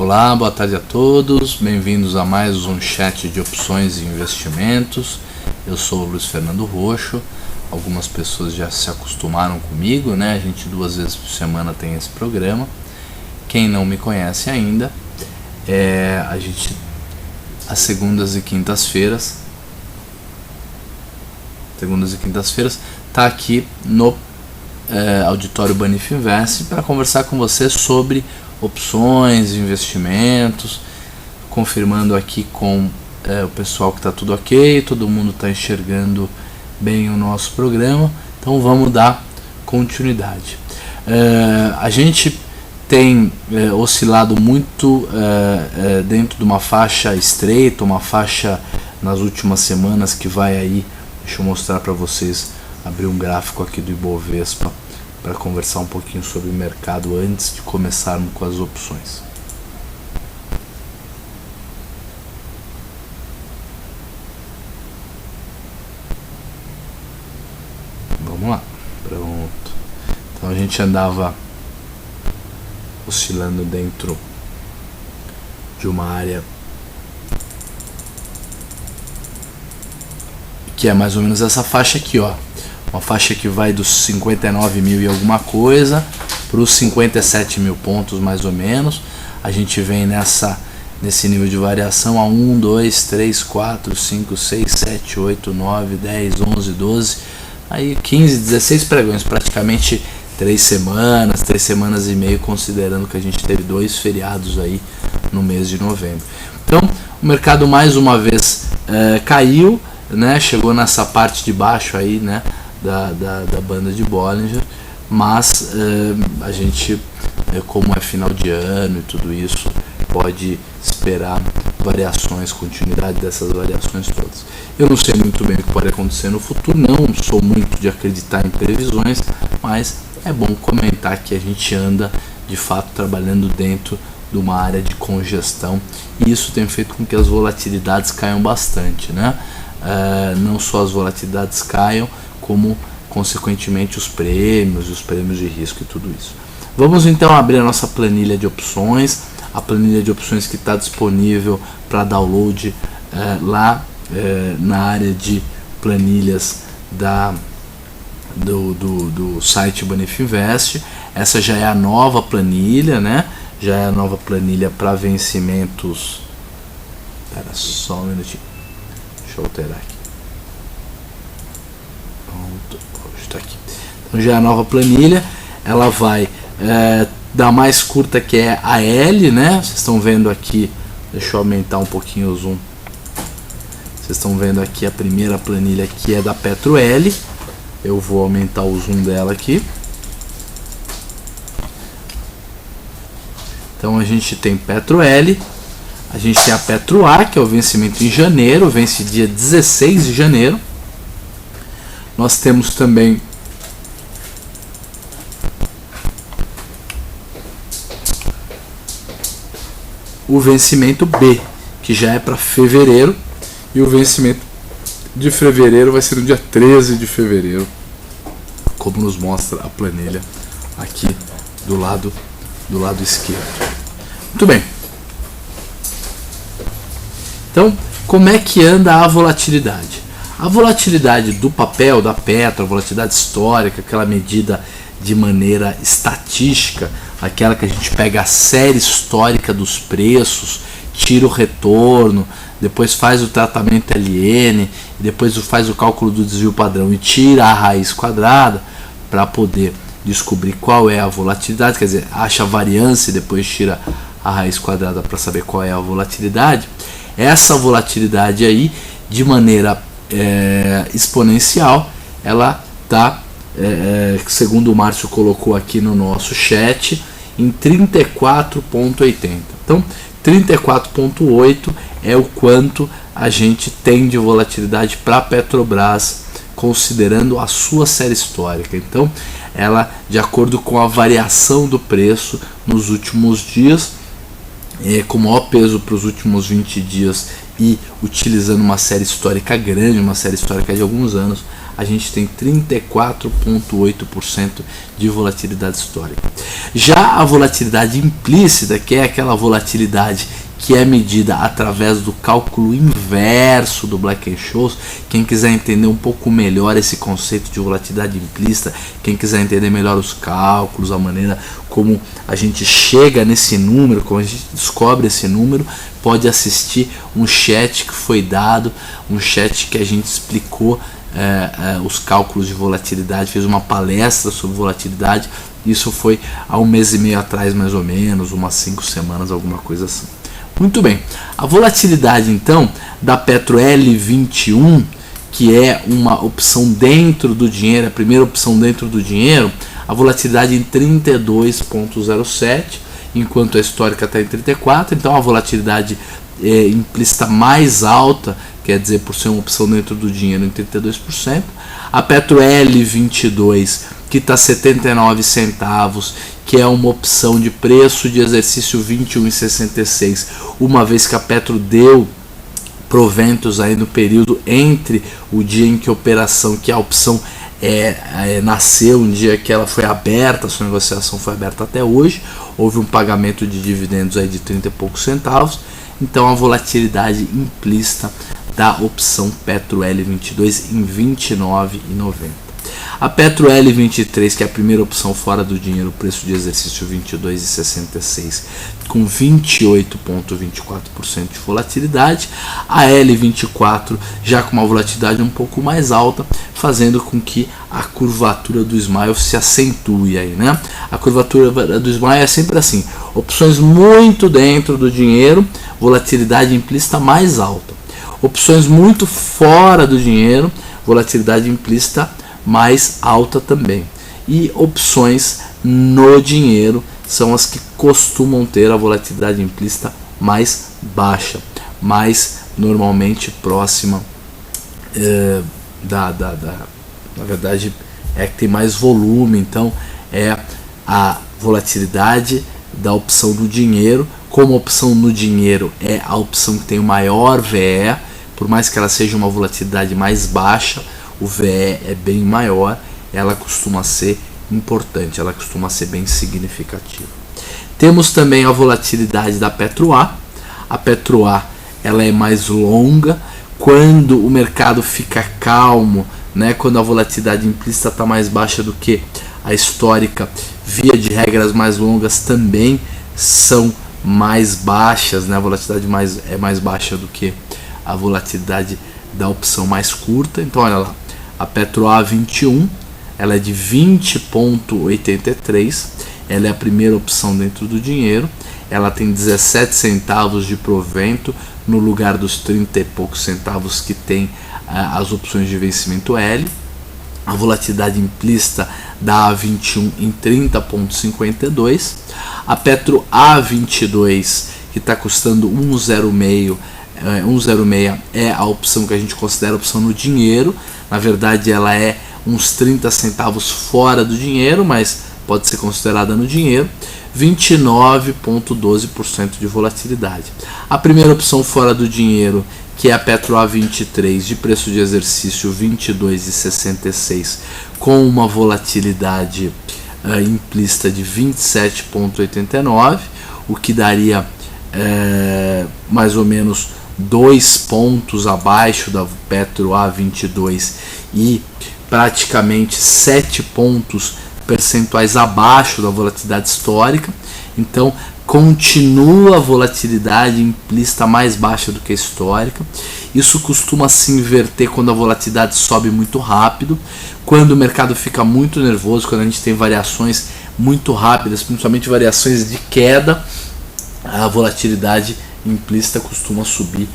Olá, boa tarde a todos, bem-vindos a mais um chat de opções e investimentos. Eu sou o Luiz Fernando Roxo. Algumas pessoas já se acostumaram comigo, né? A gente 2 vezes por semana tem esse programa. Quem não me conhece ainda, a gente às segundas e quintas-feiras tá aqui no Auditório Banif Invest para conversar com você sobre opções, investimentos, confirmando aqui com o pessoal que está tudo ok, todo mundo está enxergando bem o nosso programa, então vamos dar continuidade. A gente tem oscilado muito dentro de uma faixa estreita, uma faixa nas últimas semanas que vai aí, deixa eu mostrar para vocês, abrir um gráfico aqui do Ibovespa para conversar um pouquinho sobre o mercado antes de começarmos com as opções. Vamos lá, pronto. Então a gente andava oscilando dentro de uma área que é mais ou menos essa faixa aqui, ó. Uma faixa que vai dos 59 mil e alguma coisa para os 57 mil pontos mais ou menos. A gente vem nesse nível de variação a 1, 2, 3, 4, 5, 6, 7, 8, 9, 10, 11, 12, aí 15, 16 pregões, praticamente 3 semanas e meio, considerando que a gente teve 2 feriados aí no mês de novembro. Então o mercado mais uma vez caiu, né? Chegou nessa parte de baixo aí, né? Da banda de Bollinger, mas a gente, como é final de ano e tudo isso, pode esperar variações, continuidade dessas variações todas. Eu não sei muito bem o que pode acontecer no futuro, não sou muito de acreditar em previsões, mas é bom comentar que a gente anda de fato trabalhando dentro de uma área de congestão e isso tem feito com que as volatilidades caiam bastante, né? Não só as volatilidades caiam, como consequentemente os prêmios de risco e tudo isso. Vamos então abrir a nossa planilha de opções, a planilha de opções que está disponível para download lá na área de planilhas do site Banif Invest. Essa já é a nova planilha, né? Já é a nova planilha para vencimentos. Espera só um minutinho, deixa eu alterar aqui. Está aqui. Então já é a nova planilha, ela vai da mais curta, que é a L, né? Vocês estão vendo aqui, deixa eu aumentar um pouquinho o zoom. Vocês estão vendo aqui a primeira planilha, que é da Petro L. Eu vou aumentar o zoom dela aqui. Então a gente tem Petro L, a gente tem a Petro A, que é o vencimento em janeiro, vence dia 16 de janeiro. Nós temos também o vencimento B, que já é para fevereiro, e o vencimento de fevereiro vai ser no dia 13 de fevereiro, como nos mostra a planilha aqui do lado esquerdo. Muito bem. Então, como é que anda a volatilidade? A volatilidade do papel, da Petro, a volatilidade histórica, aquela medida de maneira estatística, aquela que a gente pega a série histórica dos preços, tira o retorno, depois faz o tratamento LN, depois faz o cálculo do desvio padrão e tira a raiz quadrada para poder descobrir qual é a volatilidade, quer dizer, acha a variância e depois tira a raiz quadrada para saber qual é a volatilidade. Essa volatilidade aí, de maneira exponencial, ela está, segundo o Márcio colocou aqui no nosso chat, em 34,80. Então 34,8 é o quanto a gente tem de volatilidade para a Petrobras, considerando a sua série histórica. Então ela, de acordo com a variação do preço nos últimos dias, com maior peso para os últimos 20 dias e utilizando uma série histórica grande, uma série histórica de alguns anos, a gente tem 34,8% de volatilidade histórica. Já a volatilidade implícita, que é aquela volatilidade que é medida através do cálculo inverso do Black-Scholes. Quem quiser entender um pouco melhor esse conceito de volatilidade implícita, quem quiser entender melhor os cálculos, a maneira como a gente chega nesse número, como a gente descobre esse número, pode assistir um chat que foi dado, um chat que a gente explicou os cálculos de volatilidade, fez uma palestra sobre volatilidade. Isso foi há 1 mês e meio atrás, mais ou menos, umas 5 semanas, alguma coisa assim. Muito bem, a volatilidade então da Petro L21, que é uma opção dentro do dinheiro, a primeira opção dentro do dinheiro, a volatilidade em 32,07, enquanto a histórica está em 34, então a volatilidade implícita mais alta, quer dizer, por ser uma opção dentro do dinheiro, em 32%. A Petro L22, que está 79 centavos, que é uma opção de preço de exercício 21,66, uma vez que a Petro deu proventos aí no período entre o dia em que a operação, que a opção nasceu, um dia que ela foi aberta, a sua negociação foi aberta até hoje, houve um pagamento de dividendos aí de 30 e poucos centavos, então a volatilidade implícita da opção Petro L22 em 29,90. A Petro L23, que é a primeira opção fora do dinheiro, preço de exercício 22,66, com 28,24% de volatilidade. A L24 já com uma volatilidade um pouco mais alta, fazendo com que a curvatura do Smile se acentue aí, né? A curvatura do Smile é sempre assim: opções muito dentro do dinheiro, volatilidade implícita mais alta. Opções muito fora do dinheiro, volatilidade implícita mais alta também. E opções no dinheiro são as que costumam ter a volatilidade implícita mais baixa, mais normalmente próxima na verdade é que tem mais volume, então é a volatilidade da opção no dinheiro. Como a opção no dinheiro é a opção que tem o maior VE, por mais que ela seja uma volatilidade mais baixa, o VE é bem maior, ela costuma ser importante, ela costuma ser bem significativa. Temos também a volatilidade da Petro A. A Petro A, ela é mais longa. Quando o mercado fica calmo, né, quando a volatilidade implícita está mais baixa do que a histórica, via de regras mais longas também são mais baixas, né? A volatilidade é mais baixa do que a volatilidade da opção mais curta. Então olha lá, a Petro A21, ela é de 20,83, ela é a primeira opção dentro do dinheiro, ela tem 17 centavos de provento no lugar dos 30 e poucos centavos que tem as opções de vencimento L. A volatilidade implícita da A21 em 30,52. A Petro A22, que está custando 1,06, 1,06 é a opção que a gente considera a opção no dinheiro. Na verdade ela é uns 30 centavos fora do dinheiro, mas pode ser considerada no dinheiro. 29,12% de volatilidade. A primeira opção fora do dinheiro, que é a Petro A23, de preço de exercício 22,66, com uma volatilidade implícita de 27,89, o que daria mais ou menos 2 pontos abaixo da Petro A22 e praticamente 7 pontos percentuais abaixo da volatilidade histórica. Então continua a volatilidade implícita mais baixa do que a histórica. Isso costuma se inverter quando a volatilidade sobe muito rápido, quando o mercado fica muito nervoso, quando a gente tem variações muito rápidas, principalmente variações de queda, a volatilidade implícita costuma subir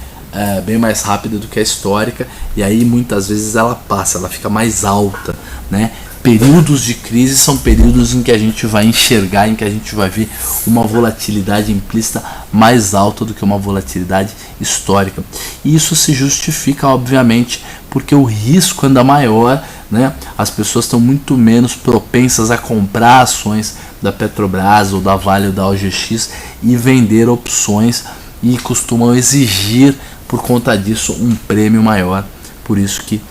bem mais rápida do que a histórica, e aí muitas vezes ela passa, ela fica mais alta, né? Períodos de crise são períodos em que a gente vai enxergar, em que a gente vai ver uma volatilidade implícita mais alta do que uma volatilidade histórica. E isso se justifica, obviamente, porque o risco anda maior, né? As pessoas estão muito menos propensas a comprar ações da Petrobras ou da Vale ou da OGX e vender opções, e costumam exigir por conta disso um prêmio maior. Por isso que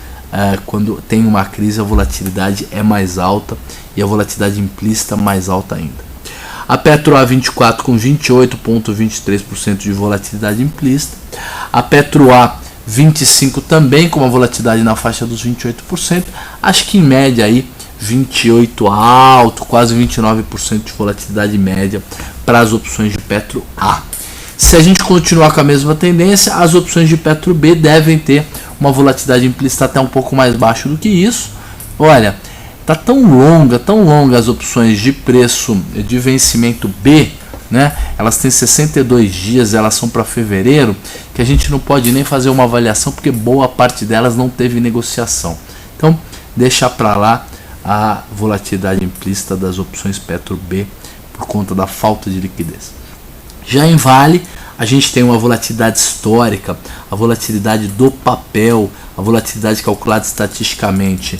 quando tem uma crise a volatilidade é mais alta e a volatilidade implícita mais alta ainda. A Petro A24 com 28,23% de volatilidade implícita, a Petro A25 também com uma volatilidade na faixa dos 28%, acho que em média aí 28 alto, quase 29% de volatilidade média para as opções de Petro A. Se a gente continuar com a mesma tendência, as opções de Petro B devem ter uma volatilidade implícita até um pouco mais baixo do que isso. Olha, tá tão longa as opções de preço de vencimento B, né? Elas têm 62 dias, elas são para fevereiro, que a gente não pode nem fazer uma avaliação porque boa parte delas não teve negociação. Então, deixa para lá a volatilidade implícita das opções Petro B por conta da falta de liquidez. Já em Vale, a gente tem uma volatilidade histórica, a volatilidade do papel, a volatilidade calculada estatisticamente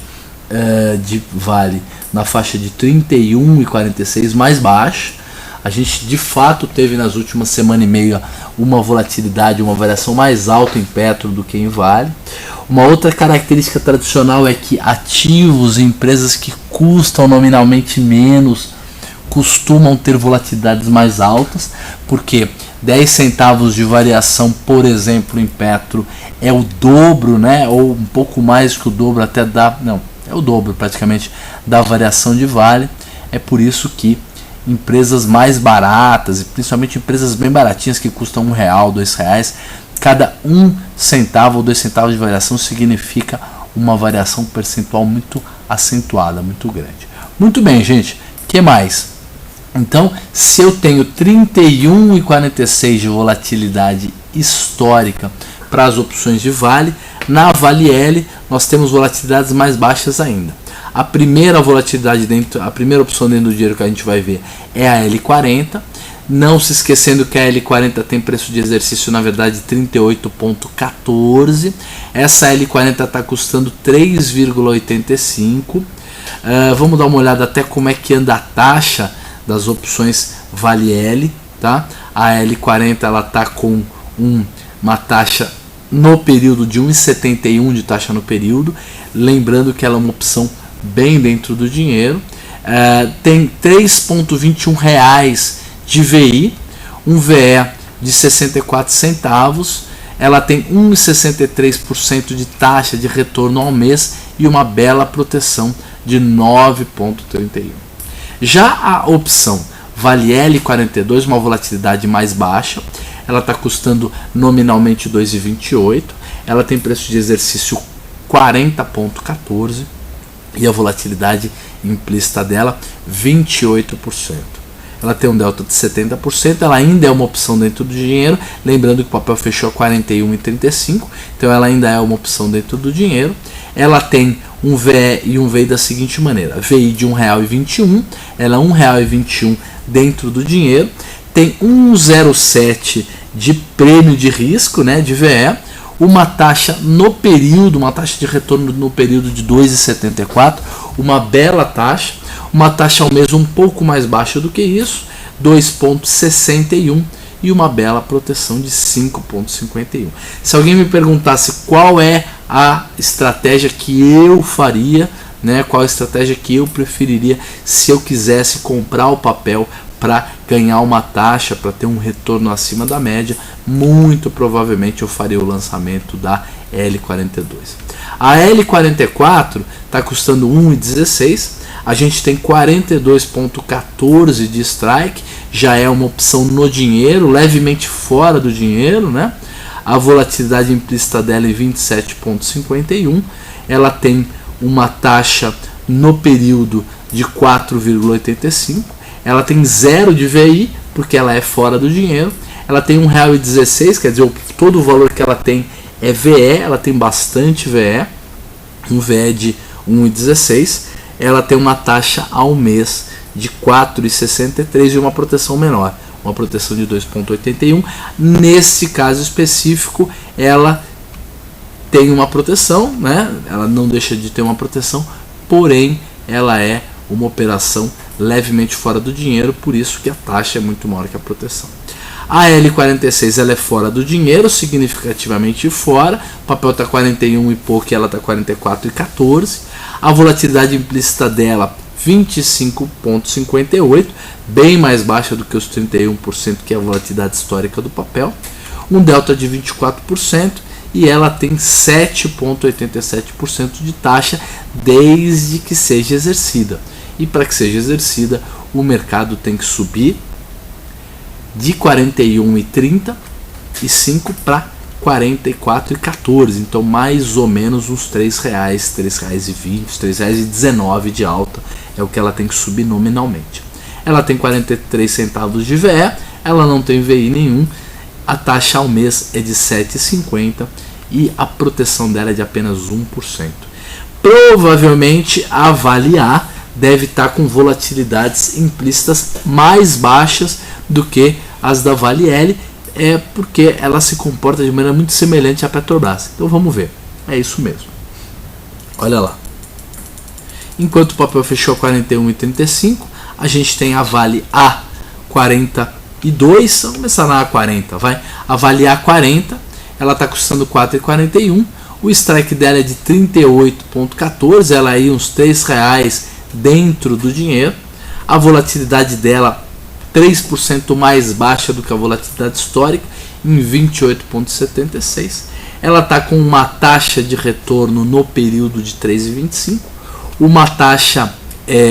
de Vale na faixa de 31,46, mais baixa. A gente de fato teve nas últimas semana e meia uma volatilidade, uma variação mais alta em Petro do que em Vale. Uma outra característica tradicional é que ativos e empresas que custam nominalmente menos costumam ter volatilidades mais altas, porque 10 centavos de variação, por exemplo, em Petro é o dobro, né, ou um pouco mais que o dobro, até é o dobro praticamente da variação de Vale. É por isso que empresas mais baratas, e principalmente empresas bem baratinhas que custam R$1, R$2, cada 1 centavo ou 2 centavos de variação significa uma variação percentual muito acentuada, muito grande. Muito bem, gente, o que mais? Então, se eu tenho 31,46 de volatilidade histórica para as opções de Vale, na Vale L nós temos volatilidades mais baixas ainda. A primeira volatilidade a primeira opção dentro do dinheiro que a gente vai ver é a L40. Não se esquecendo que a L40 tem preço de exercício, na verdade, 38,14. Essa L40 está custando 3,85. Vamos dar uma olhada até como é que anda a taxa das opções Vale L, tá? A L40 ela está com uma taxa no período de 1,71 de taxa no período. Lembrando que ela é uma opção bem dentro do dinheiro. Tem R$3,21 de VI, um VE de 64 centavos, ela tem 1,63% de taxa de retorno ao mês e uma bela proteção de 9,31. Já a opção Vale L42, uma volatilidade mais baixa, ela está custando nominalmente 2,28, ela tem preço de exercício 40,14 e a volatilidade implícita dela 28%. Ela tem um delta de 70%, ela ainda é uma opção dentro do dinheiro, lembrando que o papel fechou a 41,35, então ela ainda é uma opção dentro do dinheiro. Ela tem um VE e um VI da seguinte maneira: VI de R$1,21, ela é R$1,21 dentro do dinheiro, tem 1,07 de prêmio de risco, né, de VE, uma taxa no período, uma taxa de retorno no período de 2,74, uma bela taxa, uma taxa ao mês um pouco mais baixa do que isso, 2,61 e uma bela proteção de 5,51. Se alguém me perguntasse qual é a estratégia que eu faria, né, qual a estratégia que eu preferiria se eu quisesse comprar o papel para ganhar uma taxa, para ter um retorno acima da média, muito provavelmente eu faria o lançamento da L42. A L44 está custando 1,16, a gente tem 42,14 de strike, já é uma opção no dinheiro, levemente fora do dinheiro, né? A volatilidade implícita dela é 27,51, ela tem uma taxa no período de 4,85, ela tem 0 de VI, porque ela é fora do dinheiro, ela tem R$1,16, quer dizer, todo o valor que ela tem é VE, ela tem bastante VE, um VE de 1,16, ela tem uma taxa ao mês de 4,63 e uma proteção menor, uma proteção de 2,81. Nesse caso específico, ela tem uma proteção, né? Ela não deixa de ter uma proteção, porém ela é uma operação levemente fora do dinheiro, por isso que a taxa é muito maior que a proteção. A L46 ela é fora do dinheiro, significativamente fora. O papel está 41 e pouco e ela está 44,14. A volatilidade implícita dela 25,58, bem mais baixa do que os 31% que é a volatilidade histórica do papel. Um delta de 24% e ela tem 7,87% de taxa desde que seja exercida. E para que seja exercida, o mercado tem que subir de 41,35 para 44,14, então mais ou menos uns R$ 3,00, R$ 3,20, R$ 3,19 de alta é o que ela tem que subir nominalmente. Ela tem 43 centavos de VE, ela não tem VI nenhum, a taxa ao mês é de 7,50 e a proteção dela é de apenas 1%. Provavelmente a avaliar deve estar com volatilidades implícitas mais baixas do que as da Vale L, porque ela se comporta de maneira muito semelhante à Petrobras. Então vamos ver, é isso mesmo. Olha lá. Enquanto o papel fechou a 41,35, a gente tem a Vale A 42, vamos começar na A40, vai. A Vale A40, ela está custando 4,41, o strike dela é de 38,14, ela aí uns R$ 3,00 dentro do dinheiro. A volatilidade dela 3% mais baixa do que a volatilidade histórica, em 28,76. Ela está com uma taxa de retorno no período de 3,25, uma taxa,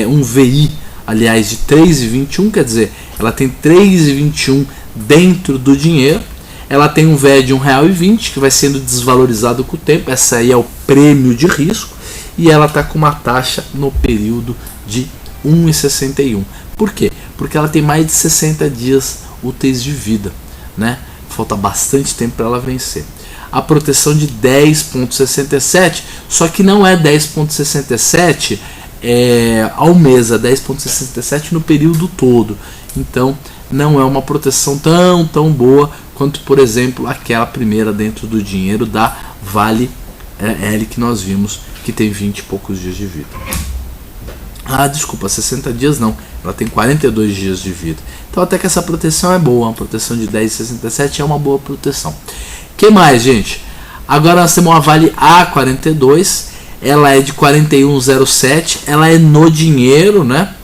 um VI, aliás, de 3,21, quer dizer, ela tem 3,21 dentro do dinheiro. Ela tem um VE de R$ 1,20, que vai sendo desvalorizado com o tempo, essa aí é o prêmio de risco, e ela está com uma taxa no período de 1,61. Por quê? Porque ela tem mais de 60 dias úteis de vida, né? Falta bastante tempo para ela vencer. A proteção de 10,67, só que não é 10,67 ao mês, é 10,67 no período todo. Então não é uma proteção tão boa quanto, por exemplo, aquela primeira dentro do dinheiro da Vale L que nós vimos, que tem 20 e poucos dias de vida. Ah, desculpa, 60 dias não, ela tem 42 dias de vida. Então até que essa proteção é boa, uma proteção de 10,67 é uma boa proteção. Que mais, gente? Agora nós temos a Vale A42, ela é de 41,07, ela é no dinheiro, né?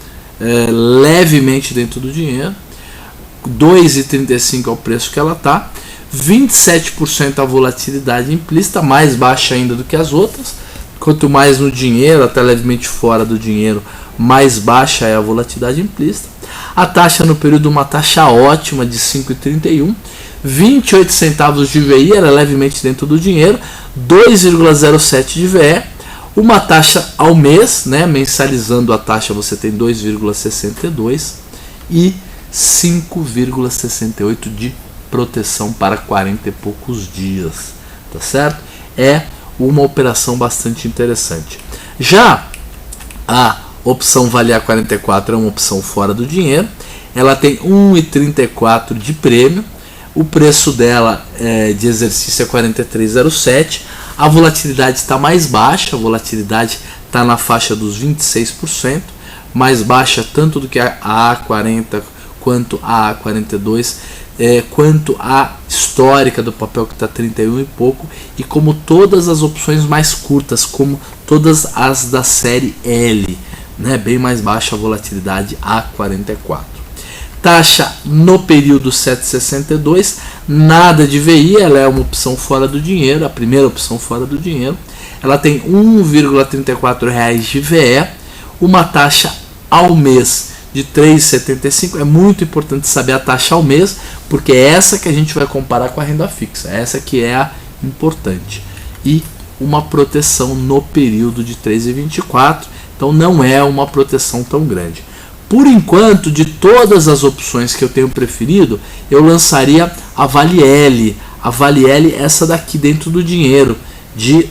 Levemente dentro do dinheiro. 2,35 é o preço que ela tá. 27% a volatilidade implícita, mais baixa ainda do que as outras. Quanto mais no dinheiro, até levemente fora do dinheiro, mais baixa é a volatilidade implícita. A taxa no período, uma taxa ótima de 5,31. 28 centavos de VI, era levemente dentro do dinheiro. 2,07 de VE. Uma taxa ao mês, né, mensalizando a taxa você tem 2,62. E 5,68 de proteção para 40 e poucos dias. Tá certo? É uma operação bastante interessante. Já a opção Vale A44 é uma opção fora do dinheiro. Ela tem 1,34 de prêmio. O preço dela de exercício é 43,07. A volatilidade está mais baixa. A volatilidade está na faixa dos 26%. Mais baixa tanto do que a A40 quanto a A42. Quanto a histórica do papel, que está 31 e pouco, e como todas as opções mais curtas, como todas as da série L, né, bem mais baixa a volatilidade A44. Taxa no período 7,62, nada de VI, ela é uma opção fora do dinheiro, a primeira opção fora do dinheiro. Ela tem R$ 1,34 de VE, uma taxa ao mês de 3,75. É muito importante saber a taxa ao mês, porque é essa que a gente vai comparar com a renda fixa, essa que é a importante. E uma proteção no período de 3,24, então não é uma proteção tão grande. Por enquanto, de todas as opções que eu tenho preferido, eu lançaria a Vale L. A Vale L, essa daqui dentro do dinheiro, de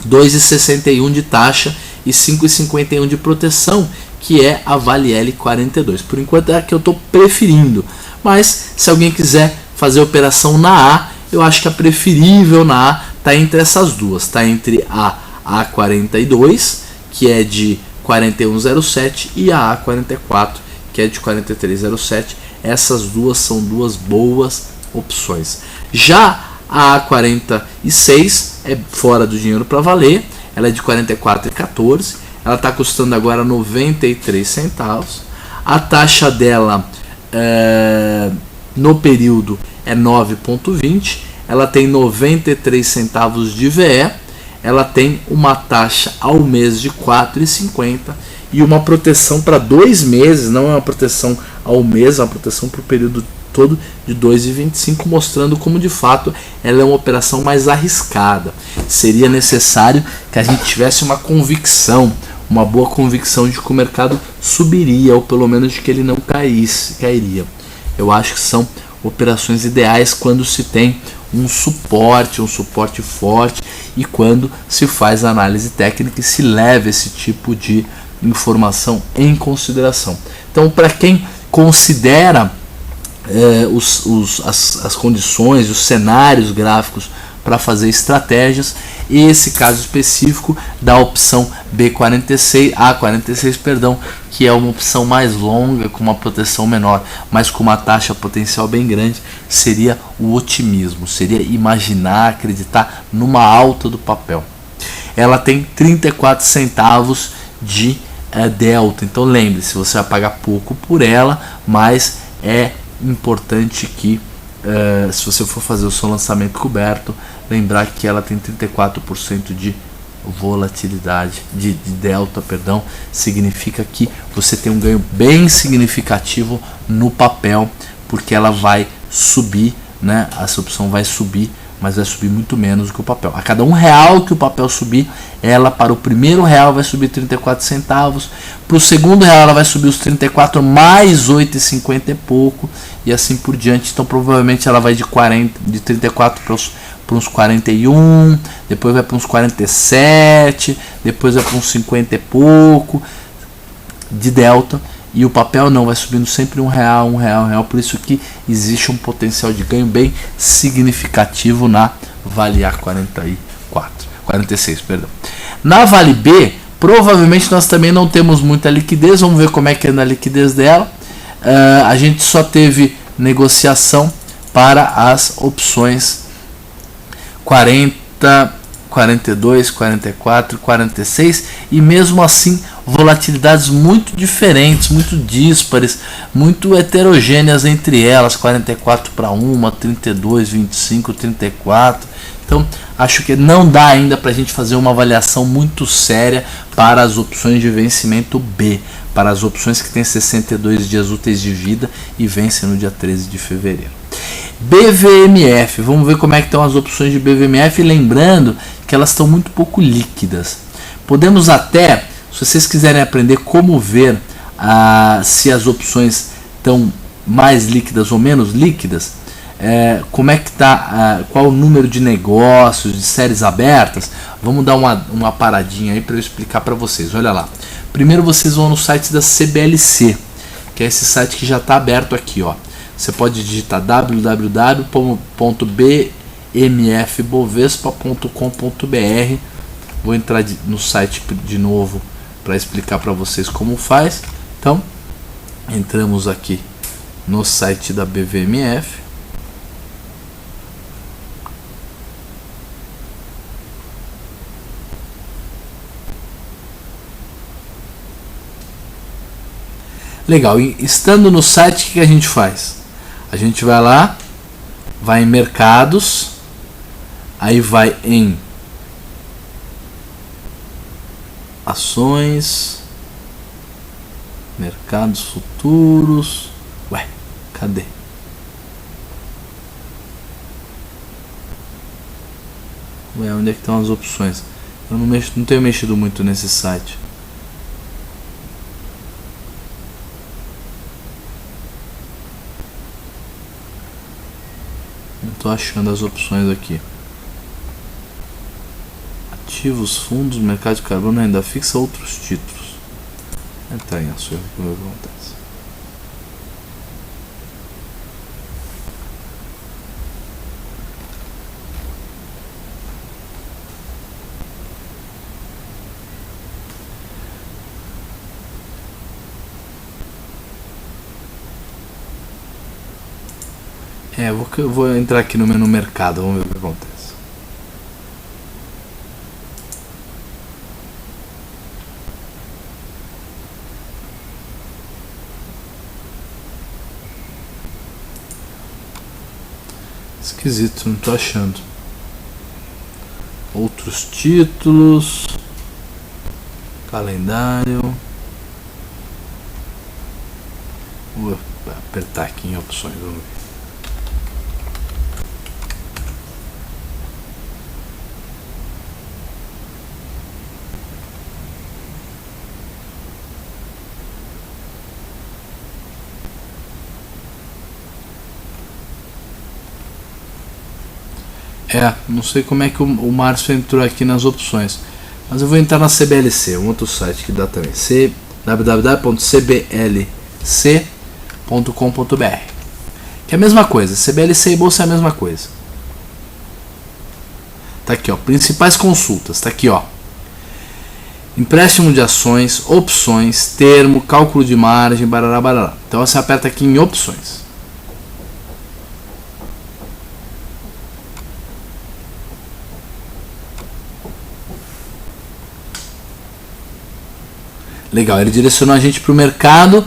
2,61 de taxa e 5,51 de proteção, que é a Vale L42. Por enquanto é a que eu estou preferindo, mas se alguém quiser fazer operação na A, eu acho que a preferível na A está entre essas duas, está entre a A42, que é de 41,07, e a A44, que é de 43,07. essas duas são duas boas opções. Já a A46 é fora do dinheiro para valer, ela é de 44,14, ela está custando agora 93 centavos. A taxa dela no período é 9,20, ela tem 93 centavos de VE, ela tem uma taxa ao mês de 4,50 e uma proteção para 2 meses, não é uma proteção ao mês, é uma proteção para o período todo de 2,25, mostrando como de fato ela é uma operação mais arriscada. Seria necessário que a gente tivesse uma convicção, uma boa convicção de que o mercado subiria, ou pelo menos de que ele não cairia. Eu acho que são operações ideais quando se tem um suporte forte, e quando se faz análise técnica e se leva esse tipo de informação em consideração. Então, para quem considera as condições, os cenários gráficos para fazer estratégias, esse caso específico da opção A46, que é uma opção mais longa, com uma proteção menor, mas com uma taxa potencial bem grande, seria o otimismo, seria imaginar, acreditar numa alta do papel. Ela tem 34 centavos de delta, então lembre-se, você vai pagar pouco por ela, mas é importante que se você for fazer o seu lançamento coberto, lembrar que ela tem 34% de volatilidade, de delta, significa que você tem um ganho bem significativo no papel, porque ela vai subir, né? Essa opção vai subir, mas vai subir muito menos do que o papel. A cada R$1 que o papel subir, ela para o primeiro real vai subir 34 centavos, para o segundo real ela vai subir os 34 mais 8,50 e pouco, e assim por diante. Então provavelmente ela vai de 34 para uns 41, depois vai para uns 47, depois vai para uns 50 e pouco de delta, e o papel não, vai subindo sempre R$1, por isso que existe um potencial de ganho bem significativo na Vale A46. Na Vale B, provavelmente nós também não temos muita liquidez, vamos ver como é que é na liquidez dela. A gente só teve negociação para as opções 40, 42, 44, 46, e mesmo assim volatilidades muito diferentes, muito díspares, muito heterogêneas entre elas, 44 para 1, 32, 25, 34. Então acho que não dá ainda para a gente fazer uma avaliação muito séria para as opções de vencimento B, para as opções que têm 62 dias úteis de vida e vencem no dia 13 de fevereiro. BVMF, vamos ver como é que estão as opções de BVMF, lembrando que elas estão muito pouco líquidas. Podemos até, se vocês quiserem aprender como ver se as opções estão mais líquidas ou menos líquidas, como é que está, qual o número de negócios, de séries abertas, vamos dar uma paradinha aí para eu explicar para vocês. Olha lá, primeiro vocês vão no site da CBLC, que é esse site que já está aberto aqui, ó. Você pode digitar www.bmfbovespa.com.br. Vou entrar no site de novo para explicar para vocês como faz. Então, entramos aqui no site da BVMF. Legal, e estando no site, o que a gente faz? A gente vai lá, vai em mercados, aí vai em ações, mercados futuros. Ué, cadê? Ué, onde é que estão as opções? Eu não tenho mexido muito nesse site. Estou achando as opções aqui. Ativos, fundos, mercado de carbono, renda fixa, outros títulos. Entrar em ações, o que acontece? Eu vou entrar aqui no menu mercado, vamos ver o que acontece. Esquisito, não tô achando. Outros títulos. Calendário. Vou apertar aqui em opções, vamos ver. Não sei como é que o Márcio entrou aqui nas opções, mas eu vou entrar na CBLC, um outro site que dá também, www.cblc.com.br, que é a mesma coisa, CBLC e bolsa é a mesma coisa. Tá aqui, ó, principais consultas, tá aqui, ó, empréstimo de ações, opções, termo, cálculo de margem, barará, barará. Então você aperta aqui em opções. Legal, ele direcionou a gente para o mercado.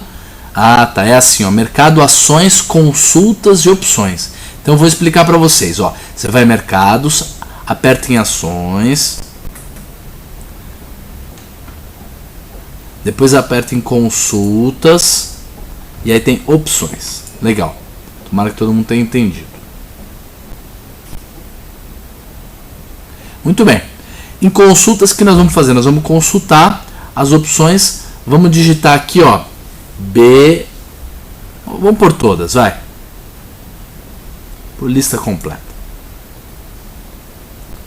Ah, tá, é assim, ó, mercado, ações, consultas e opções. Então eu vou explicar para vocês, ó. Você vai em mercados, aperta em ações, depois aperta em consultas e aí tem opções. Legal. Tomara que todo mundo tenha entendido. Muito bem. Em consultas, o que nós vamos fazer? Nós vamos consultar as opções, vamos digitar aqui, ó, B, vamos por todas, vai, por lista completa,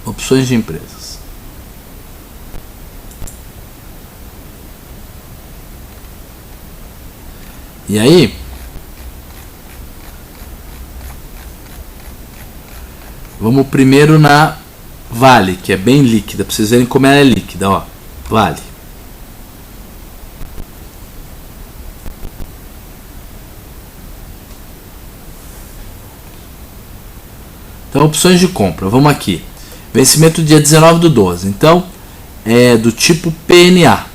opções de empresas. E aí, vamos primeiro na Vale, que é bem líquida, para vocês verem como ela é líquida, ó, Vale. Então, opções de compra, vamos aqui. Vencimento dia 19/12. Então, é do tipo PNA.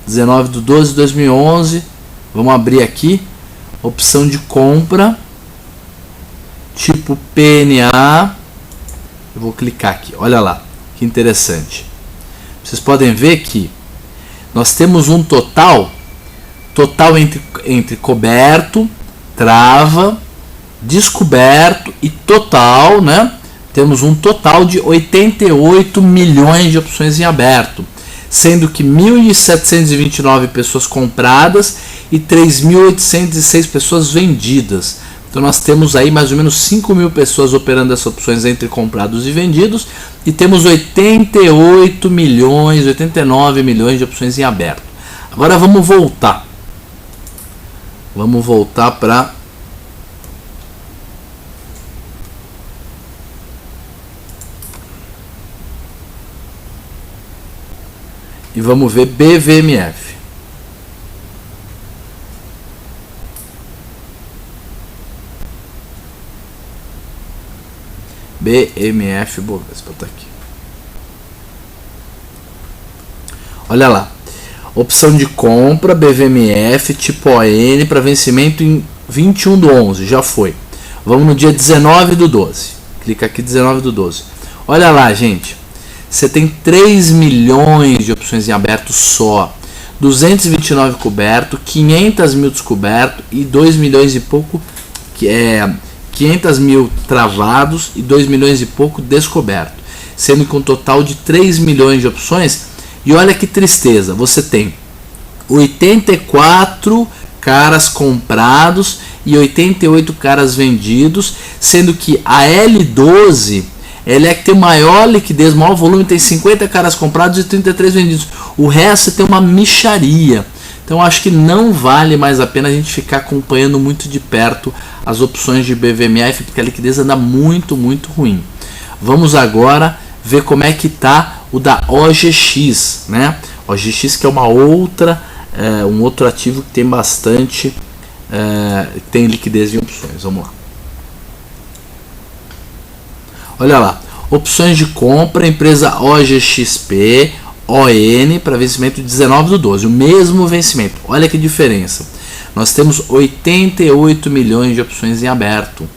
19/12/2011. Vamos abrir aqui. Opção de compra. Tipo PNA. Eu vou clicar aqui. Olha lá, que interessante. Vocês podem ver que nós temos um total entre coberto, trava, descoberto e total, né? Temos um total de 88 milhões de opções em aberto, sendo que 1.729 pessoas compradas e 3.806 pessoas vendidas. Então nós temos aí mais ou menos 5.000 pessoas operando essas opções entre comprados e vendidos e temos 88 milhões, 89 milhões de opções em aberto. Agora vamos voltar. Vamos voltar para e vamos ver BVMF. BMF Bovespa, tá aqui. Olha lá. Opção de compra BVMF tipo ON para vencimento em 21/11, já foi. Vamos no dia 19/12. Clica aqui 19/12. Olha lá, gente. Você tem 3 milhões de opções em aberto só, 229 coberto, 500 mil descoberto e 2 milhões e pouco, que é 500 mil travados e 2 milhões e pouco descoberto, sendo que um total de 3 milhões de opções. E olha que tristeza, você tem 84 caras comprados e 88 caras vendidos, sendo que a L12 ela é que tem maior liquidez, maior volume, tem 50 caras comprados e 33 vendidos. O resto tem uma mixaria. Então acho que não vale mais a pena a gente ficar acompanhando muito de perto as opções de BVMF, porque a liquidez anda muito, muito ruim. Vamos agora ver como é que está o da OGX, né? OGX, que é uma outra, um outro ativo que tem bastante, tem liquidez em opções. Vamos lá. Olha lá, opções de compra, empresa OGXP, ON, para vencimento 19/12, o mesmo vencimento. Olha que diferença. Nós temos 88 milhões de opções em aberto,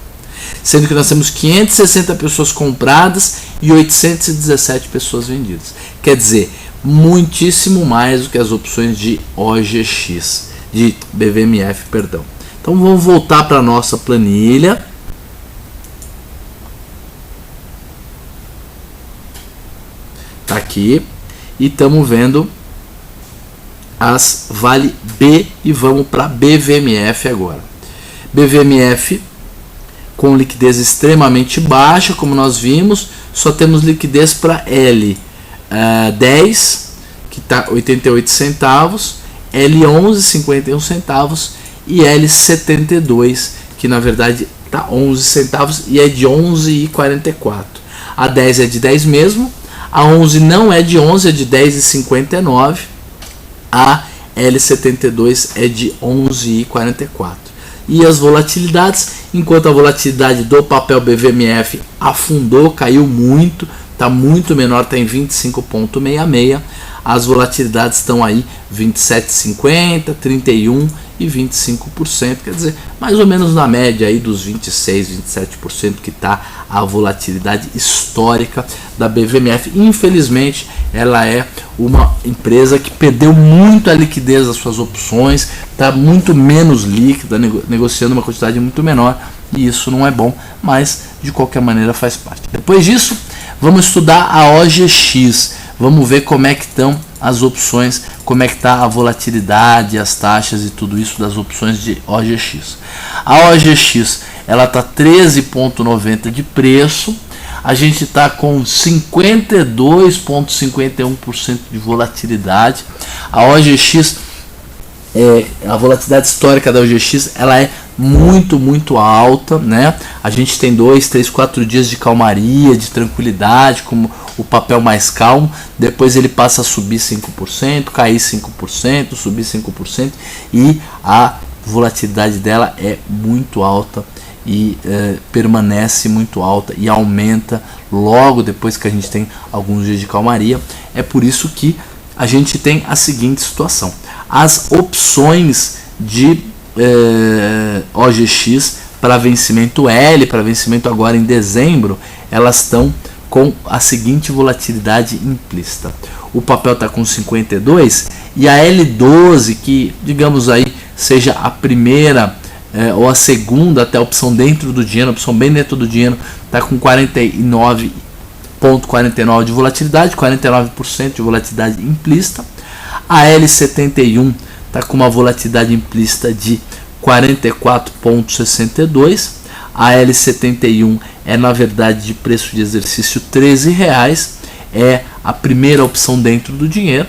sendo que nós temos 560 pessoas compradas e 817 pessoas vendidas. Quer dizer, muitíssimo mais do que as opções de OGX, de BVMF, perdão. Então vamos voltar para a nossa planilha. Tá aqui. E estamos vendo as Vale B e vamos para BVMF agora. BVMF com liquidez extremamente baixa, como nós vimos, só temos liquidez para L10, que está 88 centavos, L11, 51 centavos e L72, que na verdade está 11 centavos e é de 11,44. A 10 é de 10 mesmo, a 11 não é de 11, é de 10,59, a L72 é de 11,44. E as volatilidades, enquanto a volatilidade do papel BVMF afundou, caiu muito, está muito menor, está em 25,66, as volatilidades estão aí 27,50, 31 e 25%, quer dizer, mais ou menos na média aí dos 26, 27% que está a volatilidade histórica da BVMF. Infelizmente, ela é uma empresa que perdeu muito a liquidez das suas opções, está muito menos líquida, negociando uma quantidade muito menor, e isso não é bom, mas de qualquer maneira faz parte. Depois disso, vamos estudar a OGX. Vamos ver como é que estão as opções, como é que está a volatilidade, as taxas e tudo isso das opções de OGX. A OGX, ela está 13,90 de preço, a gente está com 52,51% de volatilidade. A OGX, a volatilidade histórica da OGX, ela é muito alta, né? A gente tem 2, 3, 4 dias de calmaria, de tranquilidade, como o papel mais calmo, depois ele passa a subir 5%, cair 5%, subir 5%, e a volatilidade dela é muito alta e permanece muito alta e aumenta logo depois que a gente tem alguns dias de calmaria. É por isso que a gente tem a seguinte situação: as opções de OGX para vencimento L, para vencimento agora em dezembro, elas estão com a seguinte volatilidade implícita. O papel está com 52 e a L12, que digamos aí seja a primeira ou a segunda até a opção dentro do dinheiro, a opção bem dentro do dinheiro, está com 49,49 de volatilidade, 49% de volatilidade implícita. A L71 está com uma volatilidade implícita de 44,62. A L71 é na verdade de preço de exercício R$13, é a primeira opção dentro do dinheiro.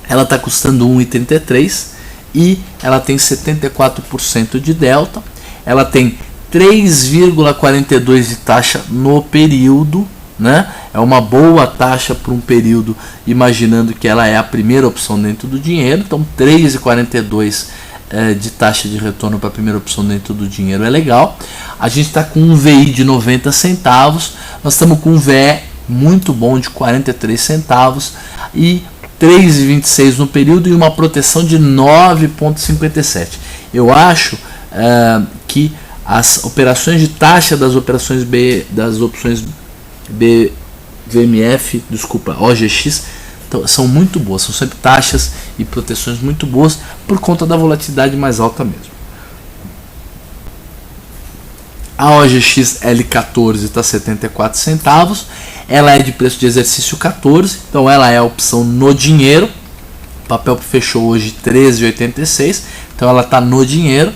Ela está custando 1,33 e ela tem 74% de delta. Ela tem 3,42 de taxa no período, né? É uma boa taxa para um período, imaginando que ela é a primeira opção dentro do dinheiro. Então 3,42 de taxa de retorno para a primeira opção dentro do dinheiro é legal. A gente está com um VI de 90 centavos, nós estamos com um VE muito bom de 43 centavos e 3,26 no período e uma proteção de 9,57. Eu acho que as operações de taxa das operações das opções BVMF, OGX, são muito boas, são sempre taxas e proteções muito boas por conta da volatilidade mais alta mesmo. A OGX L14 está 74 centavos, ela é de preço de exercício 14, então ela é a opção no dinheiro. O papel fechou hoje 13,86, então ela está no dinheiro.